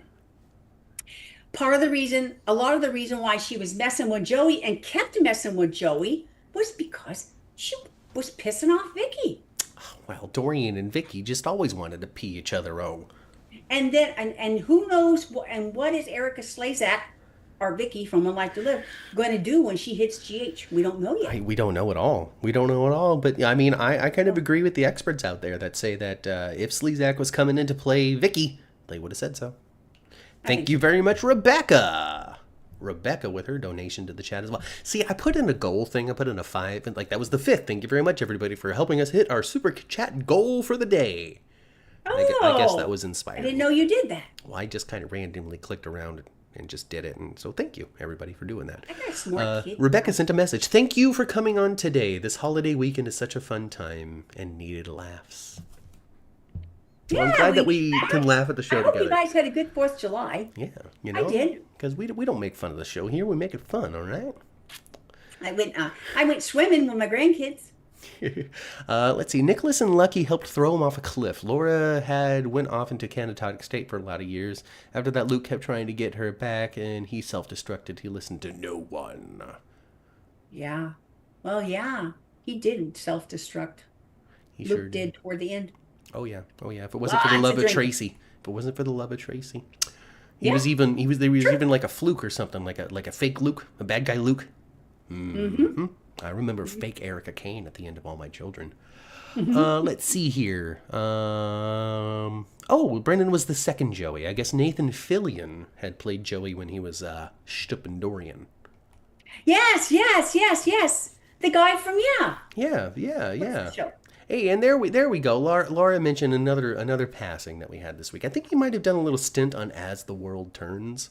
a lot of the reason why she was messing with Joey and kept messing with Joey was because she was pissing off Vicki. Well, Dorian and Vicki just always wanted to pee each other. And then, and who knows, what is Erica Slazak, or Vicki from One Life to Live, going to do when she hits GH? We don't know yet. We don't know at all. But I mean, I kind of agree with the experts out there that say that if Slezak was coming in to play Vicki, they would have said so. Thank you very much, Rebecca. Rebecca with her donation to the chat as well. See, I put in a goal thing. I put in a 5, and that was the 5th. Thank you very much, everybody, for helping us hit our super chat goal for the day. I guess that was inspiring. I didn't know you did that. Well, I just kind of randomly clicked around and just did it, and so thank you, everybody, for doing that. I got a smart kid. Rebecca sent a message. Thank you for coming on today. This holiday weekend is such a fun time and needed laughs. Well, I'm Yeah, glad that we can laugh at the I show hope you together. guys had a good 4th of July. Yeah, I did. because we don't make fun of the show here. We make it fun, all right? I went swimming with my grandkids. Let's see. Nicholas and Lucky helped throw him off a cliff. Laura went off into Canatotic State for a lot of years. After that, Luke kept trying to get her back, and he self-destructed. He listened to no one. Yeah. Well, yeah. He did self-destruct. He Luke sure did toward the end. Oh yeah. If it wasn't for the Lots love of of drinking. Tracy, he Yeah. was even like a fluke or something, like a fake Luke, a bad guy Luke. Mm-hmm. I remember fake Erica Kane at the end of All My Children. Mm-hmm. Let's see here. Oh, Brennan was the second Joey. I guess Nathan Fillion had played Joey when he was Stupendorian. Yes, yes, yes, yes. The guy from Yeah. What's the show? Hey, and there we go. Laura mentioned another passing that we had this week. I think he might have done a little stint on As the World Turns,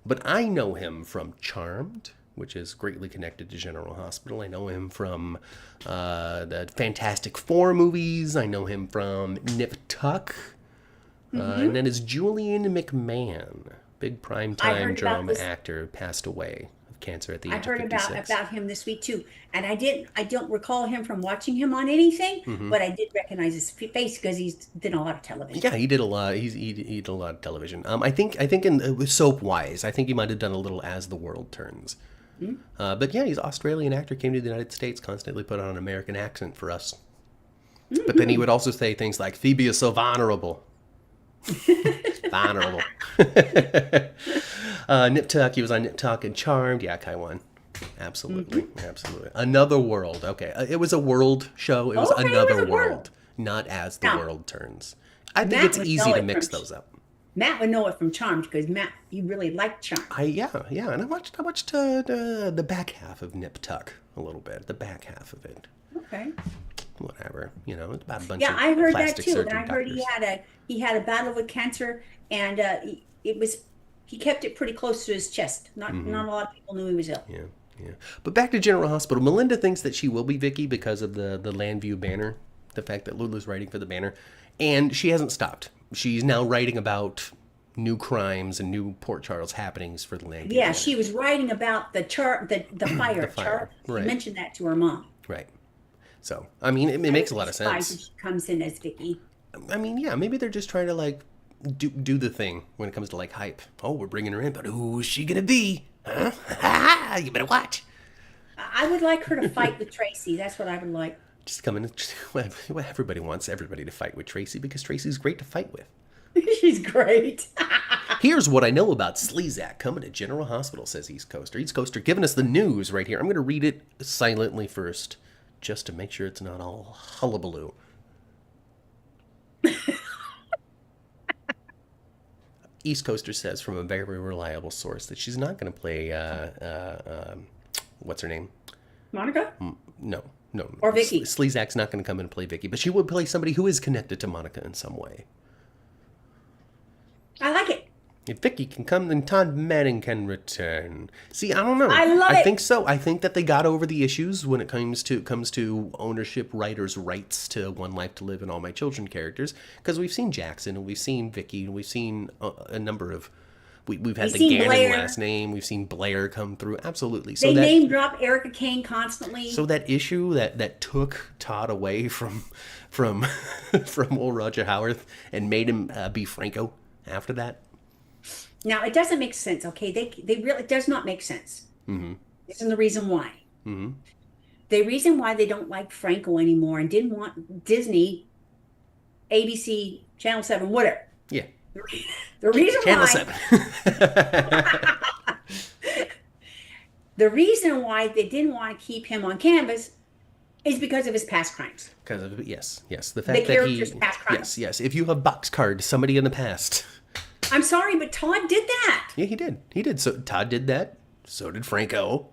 but I know him from Charmed, which is greatly connected to General Hospital. I know him from the Fantastic Four movies. I know him from Nip Tuck. And then it's Julian McMahon, big primetime drama actor, passed away of cancer at the age I of heard 56. about him this week too, and I don't recall him from watching him on anything, but I did recognize his face because he's done a lot of television. Yeah, he did a lot. He did a lot of television. I think in soap wise, I think he might have done a little As the World Turns. But yeah, he's an Australian actor, came to the United States, constantly put on an American accent for us. But then he would also say things like, Phoebe is so vulnerable. Vulnerable. Nip Tuck, he was on Nip Tuck and Charmed. Yeah, Kaiwan. Absolutely. Another World. Okay, it was a world show. It was Okay, it was Another a World, world. not As the Now, World Turns. I think Matt it's would easy know to it mix from- those up. Matt would know it from Charmed because Matt, you really liked Charmed. Yeah, and I watched the back half of Nip Tuck a little bit. The back half of it. Okay. Whatever, it's about a bunch Yeah, of I heard that plastic too, and surgery I heard doctors. he had a battle with cancer, and he kept it pretty close to his chest. Not a lot of people knew he was ill. Yeah. But back to General Hospital. Melinda thinks that she will be Vicki because of the Landview banner, the fact that Lulu's writing for the banner, and she hasn't stopped. She's now writing about new crimes and new Port Charles happenings for the Landview Yeah, banner. she was writing about the fire. fire, Chart. right. She mentioned that to her mom. Right. So, I mean, it makes a lot of Surprised sense. if she comes in as Vicki. I mean, yeah, maybe they're just trying to, like, do the thing when it comes to, like, hype. Oh, we're bringing her in, but who's she gonna be? Huh? You better watch. I would like her to fight with Tracy. That's what I would like. Just come in. Well, everybody wants everybody to fight with Tracy because Tracy's great to fight with. She's great. Here's what I know about Sleazak coming to General Hospital, says East Coaster. East Coaster giving us the news right here. I'm going to read it silently first, just to make sure it's not all hullabaloo. East Coaster says from a very reliable source that she's not going to play, what's her name? Monica? No. Or Vicki. Sleazak's not going to come in and play Vicki, but she would play somebody who is connected to Monica in some way. I like it. If Vicki can come, then Todd Manning can return. See, I don't know. I love I it. think so. I think that they got over the issues when it comes to ownership, writers' rights to One Life to Live and All My Children characters. Because we've seen Jackson, and we've seen Vicki, and we've seen a number of... We've had We've the seen Gannon Blair. last name. We've seen Blair come through. Absolutely. So They that name drop Erica Kane constantly. so that issue that took Todd away from old Roger Howarth and made him be Franco after that. Now it doesn't make sense. Okay, they really it does not make sense. Mm-hmm. This is the reason why. Mm-hmm. The reason why they don't like Franco anymore and didn't want Disney, ABC, Channel 7, whatever. Yeah. The reason Channel why 7. the reason why they didn't want to keep him on canvas is because of his past crimes. Because of yes, the fact that character's past crimes. yes. If you have boxcard somebody in the past, I'm sorry, but Todd did that. yeah, he did. So Todd did that. So did Franco.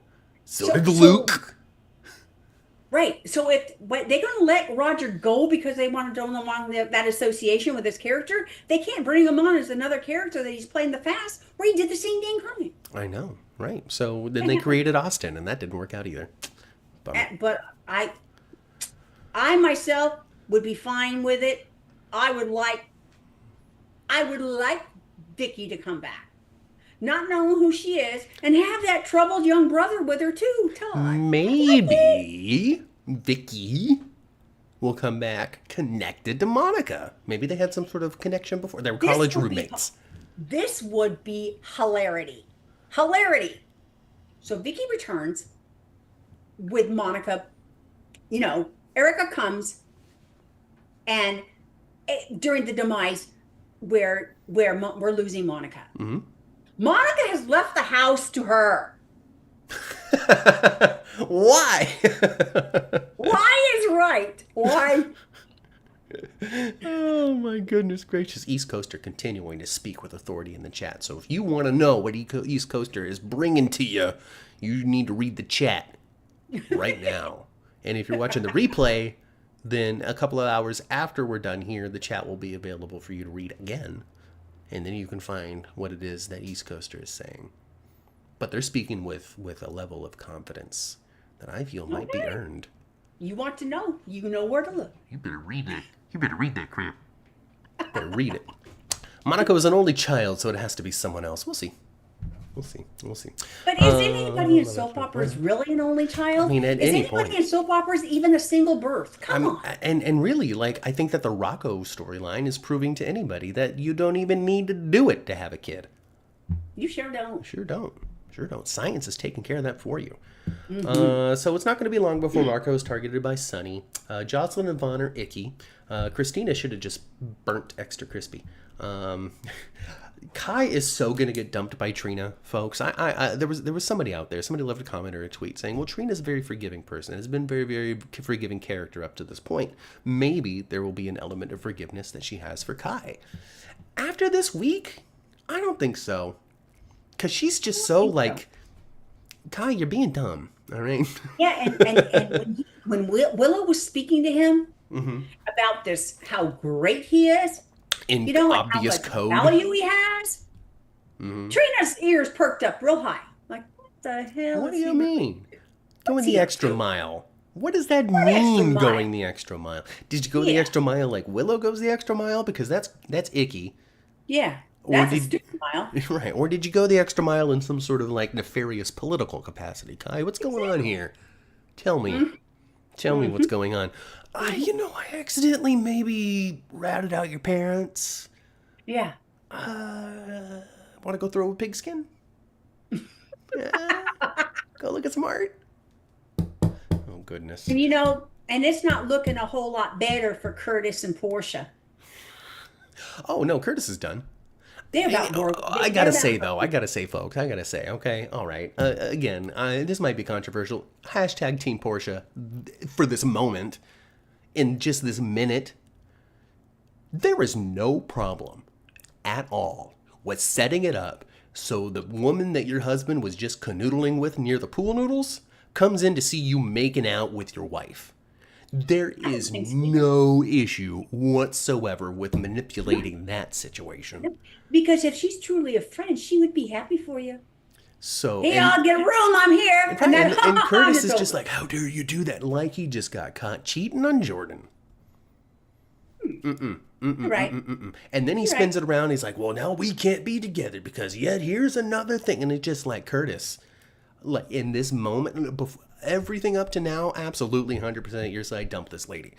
So So- did so- Luke. Right. So if they're going to let Roger go because they want to don't want that association with his character, they can't bring him on as another character that he's playing the fast where he did the same dang crime. I know, right? So then they created Austin, and that didn't work out either. Bummer. But I myself would be fine with it. I would like I would like Vicki to come back, not knowing who she is, and have that troubled young brother with her too, Todd. Maybe Vicki will come back connected to Monica. Maybe they had some sort of connection before. They were college roommates. This would be hilarity. Hilarity. So Vicki returns with Monica. Erica comes, and during the demise where we're losing Monica. Mm-hmm. Monica has left the house to her. Why? Why is right? Why? Oh my goodness gracious. East Coaster continuing to speak with authority in the chat. So if you want to know what East Coaster is bringing to you, you need to read the chat right now. And if you're watching the replay, then a couple of hours after we're done here, the chat will be available for you to read again. And then you can find what it is that East Coaster is saying. But they're speaking with a level of confidence that I feel might be earned. You want to know, you know where to look. You better read it. You better read that crap. Better read it. Monica was an only child, so it has to be someone else. We'll see. We'll see. But is anybody in soap operas really an only child? I mean, at is any anybody point. in soap operas even a single birth? Come on. And really, I think that the Rocco storyline is proving to anybody that you don't even need to do it to have a kid. You sure don't. Sure don't. Science is taking care of that for you. Mm-hmm. So it's not going to be long before Rocco is targeted by Sonny. Josselyn and Vaughn are icky. Kristina should have just burnt extra crispy. Kai is so going to get dumped by Trina, folks. There was somebody out there. Somebody left a comment or a tweet saying, well, Trina's a very forgiving person. Has been very, very forgiving character up to this point. Maybe there will be an element of forgiveness that she has for Kai. After this week, I don't think so. Because she's just so Kai, you're being dumb. All right. Yeah, and when Willow was speaking to him about this, how great he is, obvious how much code value he has, Trina's ears perked up real high. Like, what the hell? What do you mean? Going the extra mile. What does that mean, going the extra mile? Did you go the extra mile like Willow goes the extra mile? Because that's icky. Yeah. That's a stupid mile. Right. Or did you go the extra mile in some sort of nefarious political capacity? Kai, what's going on here? Tell me. Tell me what's going on. I accidentally maybe ratted out your parents. Yeah. Want to go throw a pigskin? Yeah. Go look at some art. Oh, goodness. And and it's not looking a whole lot better for Curtis and Portia. Oh, no, Curtis is done. I gotta say, folks, okay, all right. Again, this might be controversial. Hashtag Team Portia for this moment. In just this minute, there is no problem at all with setting it up so the woman that your husband was just canoodling with near the pool noodles comes in to see you making out with your wife. There is no issue whatsoever with manipulating that situation. Because if she's truly a friend, she would be happy for you. So, hey, I'll get a room. I'm here. And Curtis is just like, how dare you do that? Like he just got caught cheating on Jordan. Right. And then he spins it around. He's like, well, now we can't be together because yet here's another thing. And it's just like, Curtis, in this moment, everything up to now, absolutely 100% at your side, dump this lady.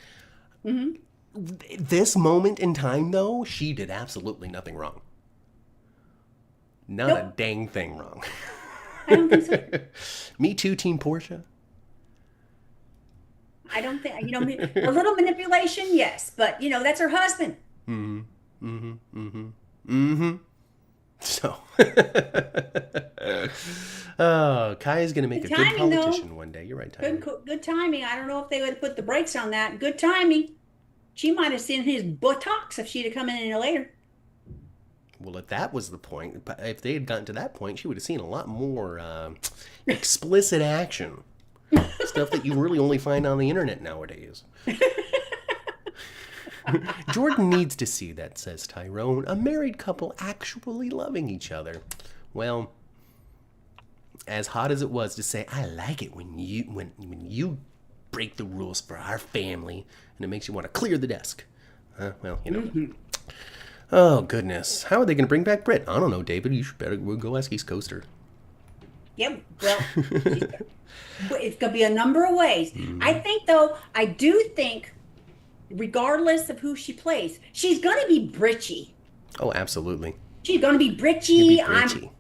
This moment in time, though, she did absolutely nothing wrong. Not a dang thing wrong. I don't think so. Me too, Team Portia. I don't think, a little manipulation, yes. But, that's her husband. So, Kai is going to make a good politician one day. You're right, Ty. Good timing. I don't know if they would have put the brakes on that. Good timing. She might have seen his buttocks if she'd have come in any later. Well, if that was the point, if they had gotten to that point, she would have seen a lot more explicit action. Stuff that you really only find on the internet nowadays. Jordan needs to see that, says Tyrone. A married couple actually loving each other. Well, as hot as it was to say, I like it when you break the rules for our family, and it makes you want to clear the desk. Well, Oh, goodness. How are they going to bring back Britt? I don't know, David. You should better go ask East Coaster. Yep. Well, it's going to be a number of ways. I think, though, I do think, regardless of who she plays, she's going to be Britchy. Oh, absolutely. She's going to be Britchy. Britchy.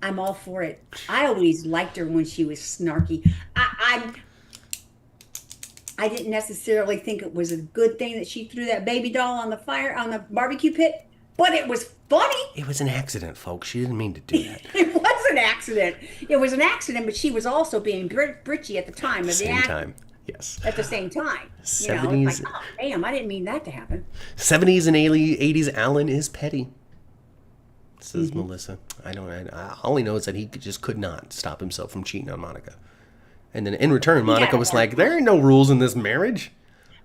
I'm all for it. I always liked her when she was snarky. I didn't necessarily think it was a good thing that she threw that baby doll on the barbecue pit, but it was funny. It was an accident, folks. She didn't mean to do that. It was an accident. It was an accident, but she was also being Britchy at the time. Yes. At the same time. 70s. It's like, oh, damn, I didn't mean that to happen. 70s and 80s Alan is petty, says Melissa. I all he knows is that he just could not stop himself from cheating on Monica. And then in return, Monica was like, there ain't no rules in this marriage.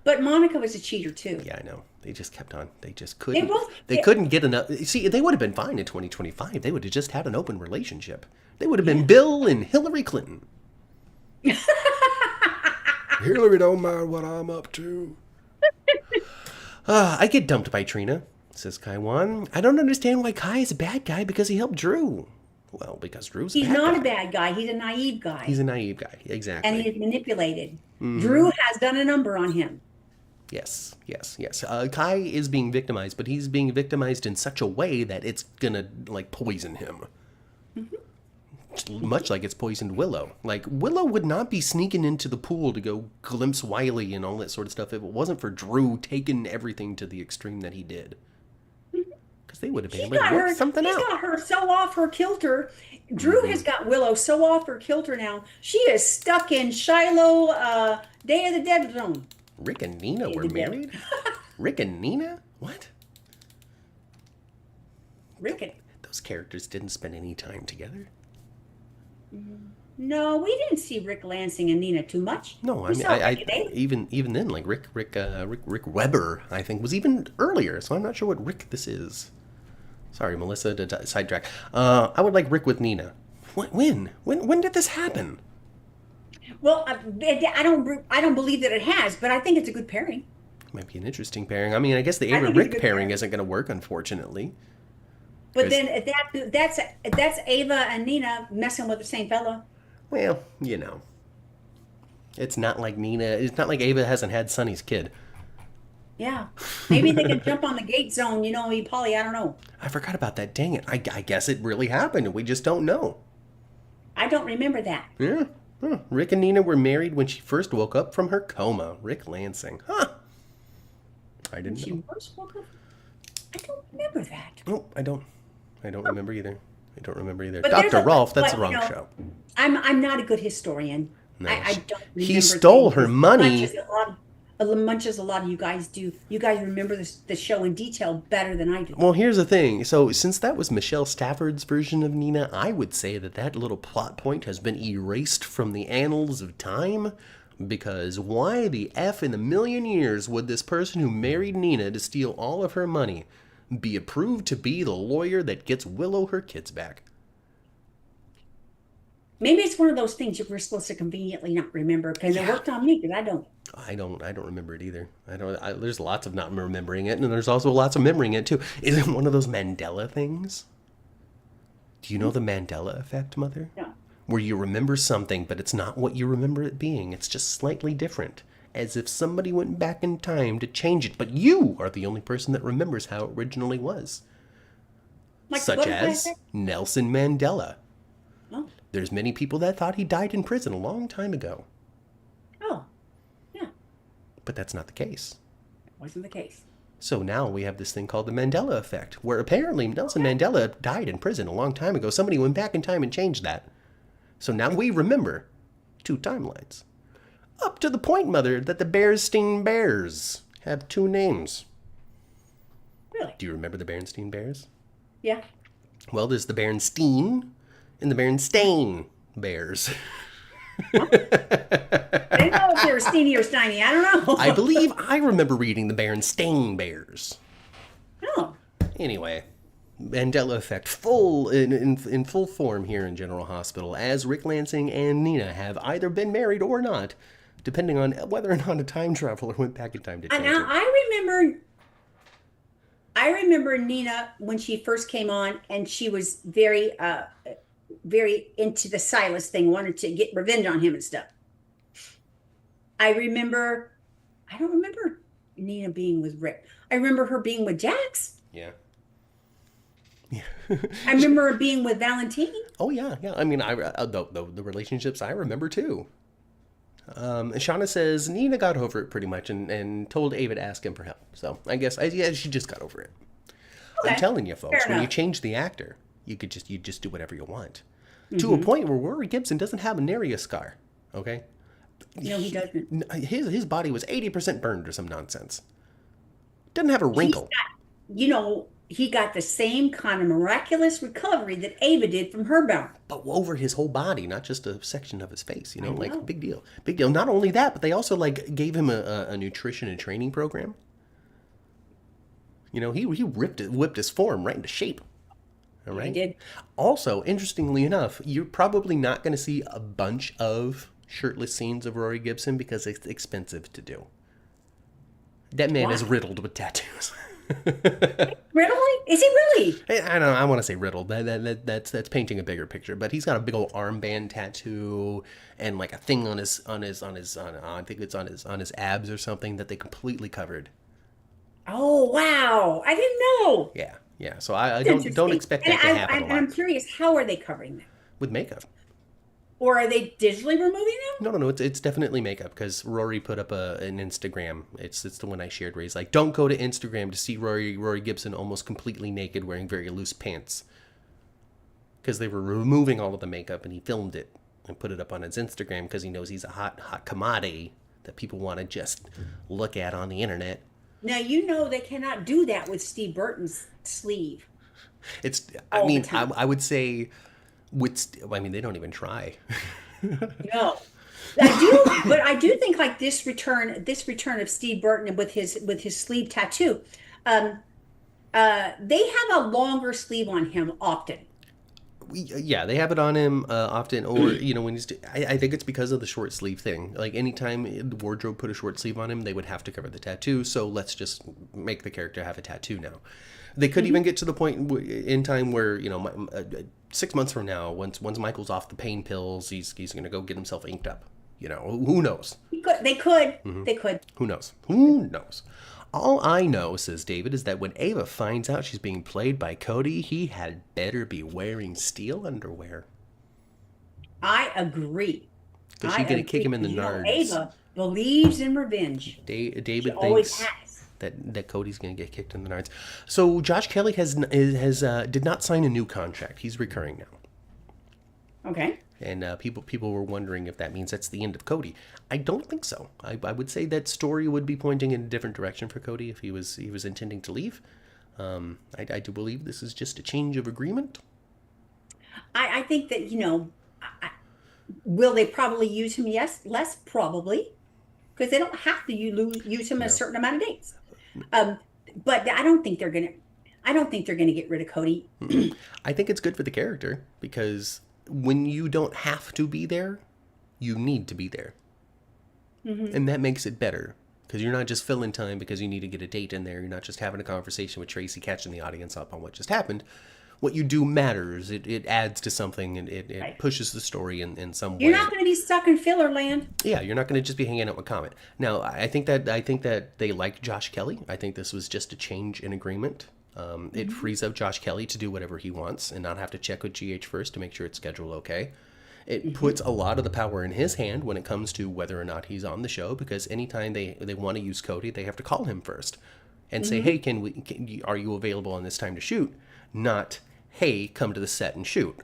But Monica was a cheater, too. Yeah, I know. They just kept on. They just couldn't. They couldn't get enough. See, they would have been fine in 2025. They would have just had an open relationship. They would have been Bill and Hillary Clinton. Hillary don't mind what I'm up to. I get dumped by Trina, says Kaiwan. I don't understand why Kai is a bad guy because he helped Drew. Well, because Drew's He's not a bad guy. He's a naive guy. He's a naive guy, exactly. And he's manipulated. Drew has done a number on him. Yes. Kai is being victimized, but he's being victimized in such a way that it's gonna, poison him. Much like it's poisoned Willow. Like, Willow would not be sneaking into the pool to go glimpse Wiley and all that sort of stuff if it wasn't for Drew taking everything to the extreme that he did. Because they would have been able to work something out. He's got her so off her kilter. Drew has got Willow so off her kilter now. She is stuck in Shiloh Day of the Dead zone. Rick and Nina were married? Rick and Nina? What? Those characters didn't spend any time together. No, we didn't see Rick Lansing and Nina too much. No, I even then, like Rick Weber, I think, was even earlier. So I'm not sure what Rick this is. Sorry, Melissa, to sidetrack. I would like Rick with Nina. When did this happen? Well, I don't believe that it has, but I think it's a good pairing. Might be an interesting pairing. I mean, I guess the Ava Rick pairing isn't going to work, unfortunately. But then that's Ava and Nina messing with the same fella. Well, it's not like Nina. It's not like Ava hasn't had Sonny's kid. Yeah, maybe they can jump on the gate zone. Polly. I don't know. I forgot about that. Dang it! I guess it really happened, and we just don't know. I don't remember that. Yeah. Huh. Rick and Nina were married when she first woke up from her coma. Rick Lansing. Huh. I didn't know. She first woke up? I don't remember that. Oh, I don't remember either. But Dr. Rolf, that's the wrong show. I'm not a good historian. No, I don't remember. He stole her money. Much as a lot of you guys do. You guys remember the show in detail better than I do. Well, here's the thing. So since that was Michelle Stafford's version of Nina, I would say that little plot point has been erased from the annals of time. Because why the F in a million years would this person who married Nina to steal all of her money be approved to be the lawyer that gets Willow her kids back? Maybe it's one of those things you were supposed to conveniently not remember because it worked on me because I don't. I don't remember it either. There's lots of not remembering it, and there's also lots of remembering it too. Is it one of those Mandela things? Do you know the Mandela effect, Mother? No. Where you remember something, but it's not what you remember it being. It's just slightly different. As if somebody went back in time to change it, but you are the only person that remembers how it originally was. Such as Nelson Mandela. Oh. There's many people that thought he died in prison a long time ago. Oh, yeah. But that's not the case. Wasn't the case. So now we have this thing called the Mandela effect, where apparently Nelson Mandela died in prison a long time ago. Somebody went back in time and changed that. So now we remember 2 timelines. Up to the point, Mother, that the Berenstein Bears have 2 names. Really? Do you remember the Berenstein Bears? Yeah. Well, there's the Berenstein and the Berenstain Bears. I didn't know if they were Steiny or Steiny. I don't know. I believe I remember reading the Berenstain Bears. Oh. Anyway, Mandela effect in full form here in General Hospital, as Rick Lansing and Nina have either been married or not, depending on whether or not a time traveler went back in time to change it. I remember I remember Nina when she first came on, and she was very into the Silas thing, wanted to get revenge on him and stuff. I remember, I don't remember Nina being with Rick. I remember her being with Jax. Yeah. I remember her being with Valentine. Oh yeah, yeah. I mean, the relationships I remember too. Shauna says Nina got over it pretty much and told Ava to ask him for help. So I guess yeah, she just got over it. Okay. I'm telling you, folks, Fair when you enough. change the actor, you just do whatever you want. Mm-hmm. To a point where Rory Gibson doesn't have a nary a scar. Okay. No, he doesn't. His body was 80% burned or some nonsense. Doesn't have a wrinkle. He got the same kind of miraculous recovery that Ava did from her burn. But over his whole body, not just a section of his face, I know. like big deal. Big deal. Not only that, but they also like gave him a nutrition and training program. He whipped his form right into shape. All right. He did. Also, interestingly enough, you're probably not going to see a bunch of shirtless scenes of Rory Gibson because it's expensive to do. That man is riddled with tattoos. Really? Is he really? I don't know. I want to say riddled. That's painting a bigger picture. But he's got a big old armband tattoo and like a thing on his I think it's on his abs or something that they completely covered. Oh wow! I didn't know. Yeah, yeah. So I don't expect that to happen a lot. And I'm curious, how are they covering that? With makeup. Or are they digitally removing them? No. It's definitely makeup because Rory put up an Instagram. It's the one I shared where he's like, "Don't go to Instagram to see Rory Gibson almost completely naked wearing very loose pants," because they were removing all of the makeup and he filmed it and put it up on his Instagram because he knows he's a hot commodity that people want to just look at on the internet. Now they cannot do that with Steve Burton's sleeve. I would say. They don't even try. No, I do think like this return of Steve Burton with his sleeve tattoo. They have a longer sleeve on him often. Yeah, they have it on him often, or when he's. I think it's because of the short sleeve thing. Like anytime the wardrobe put a short sleeve on him, they would have to cover the tattoo. So let's just make the character have a tattoo now. They could even get to the point in time where 6 months from now, once Michael's off the pain pills, he's going to go get himself inked up. Who knows? They could. Who knows? Who knows? All I know, says David, is that when Ava finds out she's being played by Cody, he had better be wearing steel underwear. I agree. Because she's going to kick him in the nards. Ava believes in revenge. David thinks that Cody's going to get kicked in the nards. So Josh Kelly did not sign a new contract. He's recurring now. Okay. And people were wondering if that means that's the end of Cody. I don't think so. I would say that story would be pointing in a different direction for Cody if he was intending to leave. I do believe this is just a change of agreement. I think that will they probably use him? Yes, less probably, because they don't have to use him a certain amount of days. But I don't think they're gonna get rid of Cody. I think it's good for the character because when you don't have to be there, you need to be there. Mm-hmm. And that makes it better because you're not just filling time because you need to get a date in there. You're not just having a conversation with Tracy, catching the audience up on what just happened. What you do matters. It adds to something and it pushes the story in some way. You're not going to be stuck in filler land. Yeah, you're not going to just be hanging out with Comet. Now, I think that they like Josh Kelly. I think this was just a change in agreement. It frees up Josh Kelly to do whatever he wants and not have to check with GH first to make sure it's scheduled okay. It puts a lot of the power in his hand when it comes to whether or not he's on the show, because anytime they want to use Cody, they have to call him first and say, hey, are you available on this time to shoot? Not, hey, come to the set and shoot.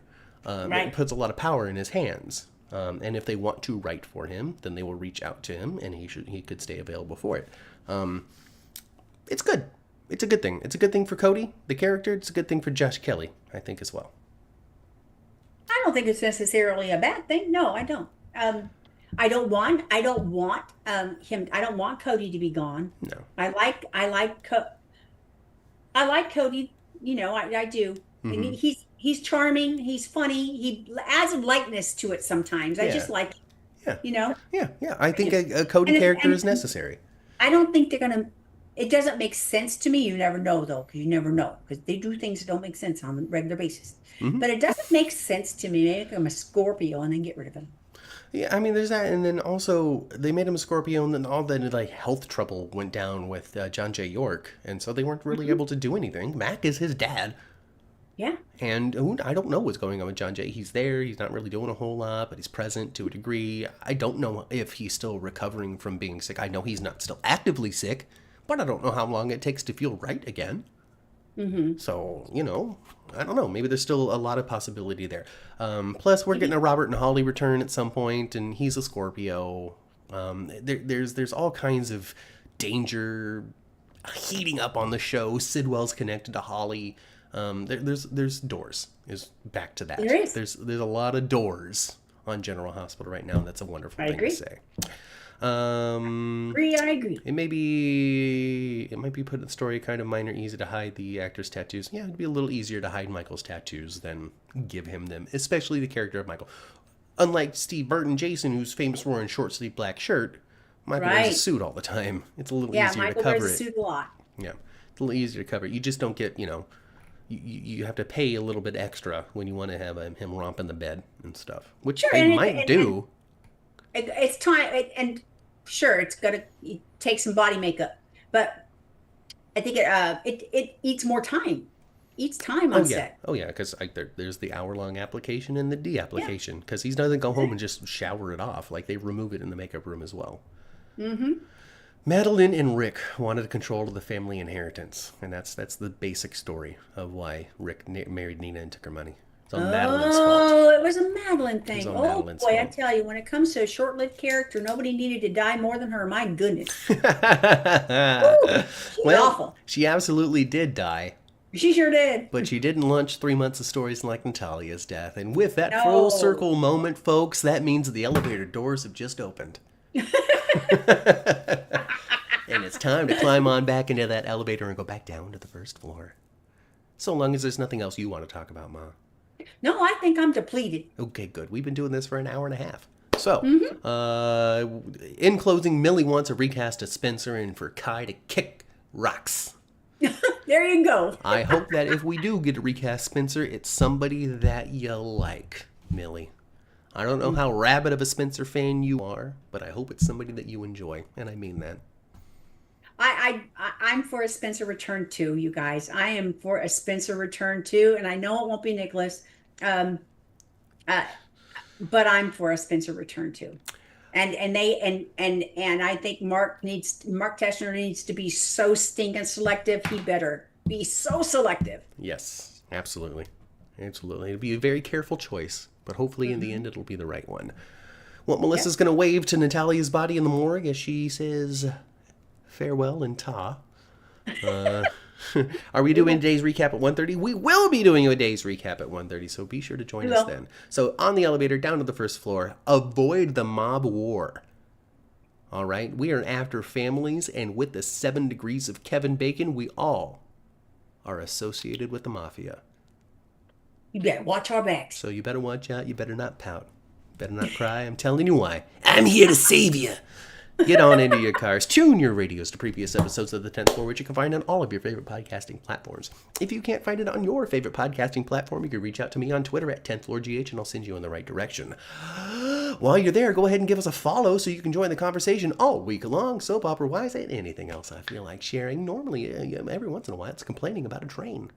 It puts a lot of power in his hands. And if they want to write for him, then they will reach out to him and he could stay available for it. It's good. It's a good thing. It's a good thing for Cody, the character. It's a good thing for Josh Kelly, I think, as well. I don't think it's necessarily a bad thing. No, I don't. I don't want him. I don't want Cody to be gone. No. I like Cody. I do. Mm-hmm. I mean, he's charming. He's funny. He adds a lightness to it sometimes. I just like. Yeah. Yeah. I think a Cody character is necessary. I don't think they're gonna. it doesn't make sense to me. You never know though, because you never know, because they do things that don't make sense on a regular basis. But it doesn't make sense to me. Make him a Scorpio and then get rid of him. Yeah, I mean, there's that, and then also they made him a Scorpio, and then all the like health trouble went down with John J. York, and so they weren't really able to do anything. Mac is his dad, Yeah. and I don't know what's going on with John J. He's there, he's not really doing a whole lot, but he's present to a degree. I don't know if he's still recovering from being sick. I know he's not still actively sick, but I don't know how long it takes to feel right again. So, I don't know. Maybe there's still a lot of possibility there. Plus, we're getting a Robert and Holly return at some point, and he's a Scorpio. There's all kinds of danger heating up on the show. Sidwell's connected to Holly. There's doors. Is back to that. There is. There's a lot of doors on General Hospital right now, and that's a wonderful thing to say. I agree. It might be put in the story kind of minor, easy to hide the actor's tattoos. Yeah, it'd be a little easier to hide Michael's tattoos than give him them, especially the character of Michael. Unlike Steve Burton Jason, who's famous for wearing a short sleeve black shirt, Michael wears a suit all the time. It's a little easier Michael to cover wears a suit a lot. Yeah, it's a little easier to cover. You just don't get, you have to pay a little bit extra when you want to have him romp in the bed and stuff, which they might do. It's time, and sure, it's gonna take some body makeup, but I think it eats more time. Eats time on set. Oh yeah, because there's the hour-long application and the de-application, because he doesn't go home and just shower it off. Like, they remove it in the makeup room as well. Madeline and Rick wanted control of the family inheritance, and that's the basic story of why Rick married Nina and took her money. It's on Madeline's fault. Oh, it was a Madeline thing. Oh Madeline's boy, fault. I tell you, when it comes to a short-lived character, nobody needed to die more than her. My goodness. She's awful. She absolutely did die, She sure did. but she didn't launch 3 months of stories like Natalia's death. And with that full circle moment, folks, that means the elevator doors have just opened. And it's time to climb on back into that elevator and go back down to the first floor. So long as there's nothing else you want to talk about, Ma. No, I think I'm depleted. Okay, good. We've been doing this for an hour and a half. So, in closing, Millie wants a recast of Spencer and for Kai to kick rocks. There you go. I hope that if we do get to recast Spencer, it's somebody that you like, Millie. I don't know how rabid of a Spencer fan you are, but I hope it's somebody that you enjoy, and I mean that. I'm for a Spencer return too, you guys. I am for a Spencer return too, and I know it won't be Nicholas, but I'm for a Spencer return too. And I think Mark Teschner needs to be so stinking selective. He better be so selective. Yes, absolutely. It'll be a very careful choice, but hopefully in the end it'll be the right one. Well, Melissa's going to wave to Natalia's body in the morgue as she says farewell and ta. Are we doing today's recap at 1:30? We will be doing a day's recap at 1:30, so be sure to join us then. So on the elevator, down to the first floor, avoid the mob war. All right, we are after families, and with the 7 degrees of Kevin Bacon, we all are associated with the mafia. You better watch our backs. So you better watch out. You better not pout. Better not cry. I'm telling you why. I'm here to save you. Get on into your cars. Tune your radios to previous episodes of The 10th Floor, which you can find on all of your favorite podcasting platforms. If you can't find it on your favorite podcasting platform, you can reach out to me on Twitter at 10thFloorGH, and I'll send you in the right direction. While you're there, go ahead and give us a follow so you can join the conversation all week long, soap opera-wise, and anything else I feel like sharing. Normally, every once in a while, it's complaining about a train.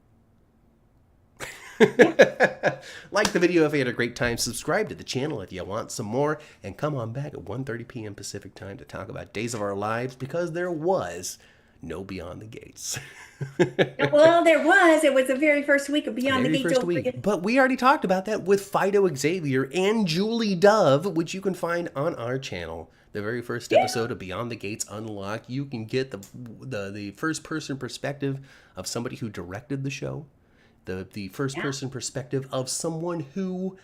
Like the video if you had a great time. Subscribe to the channel if you want some more, and come on back at 1:30 p.m. Pacific time to talk about Days of Our Lives, because there was no Beyond the Gates. Well, there was. It was the very first week of Beyond the Gates. But we already talked about that with Fido Xavier and Julie Dove, which you can find on our channel. The very first episode of Beyond the Gates Unlocked. You can get the first person perspective of somebody who directed the show. The first person perspective of someone who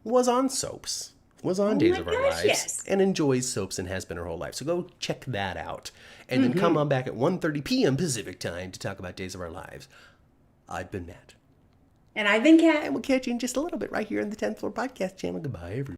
was on soaps, was on Days of Our Lives, and enjoys soaps and has been her whole life. So go check that out. And then come on back at 1:30 p.m. Pacific time to talk about Days of Our Lives. I've been Matt. And I've been Kat. And we'll catch you in just a little bit right here on the 10th Floor Podcast channel. Goodbye, everyone.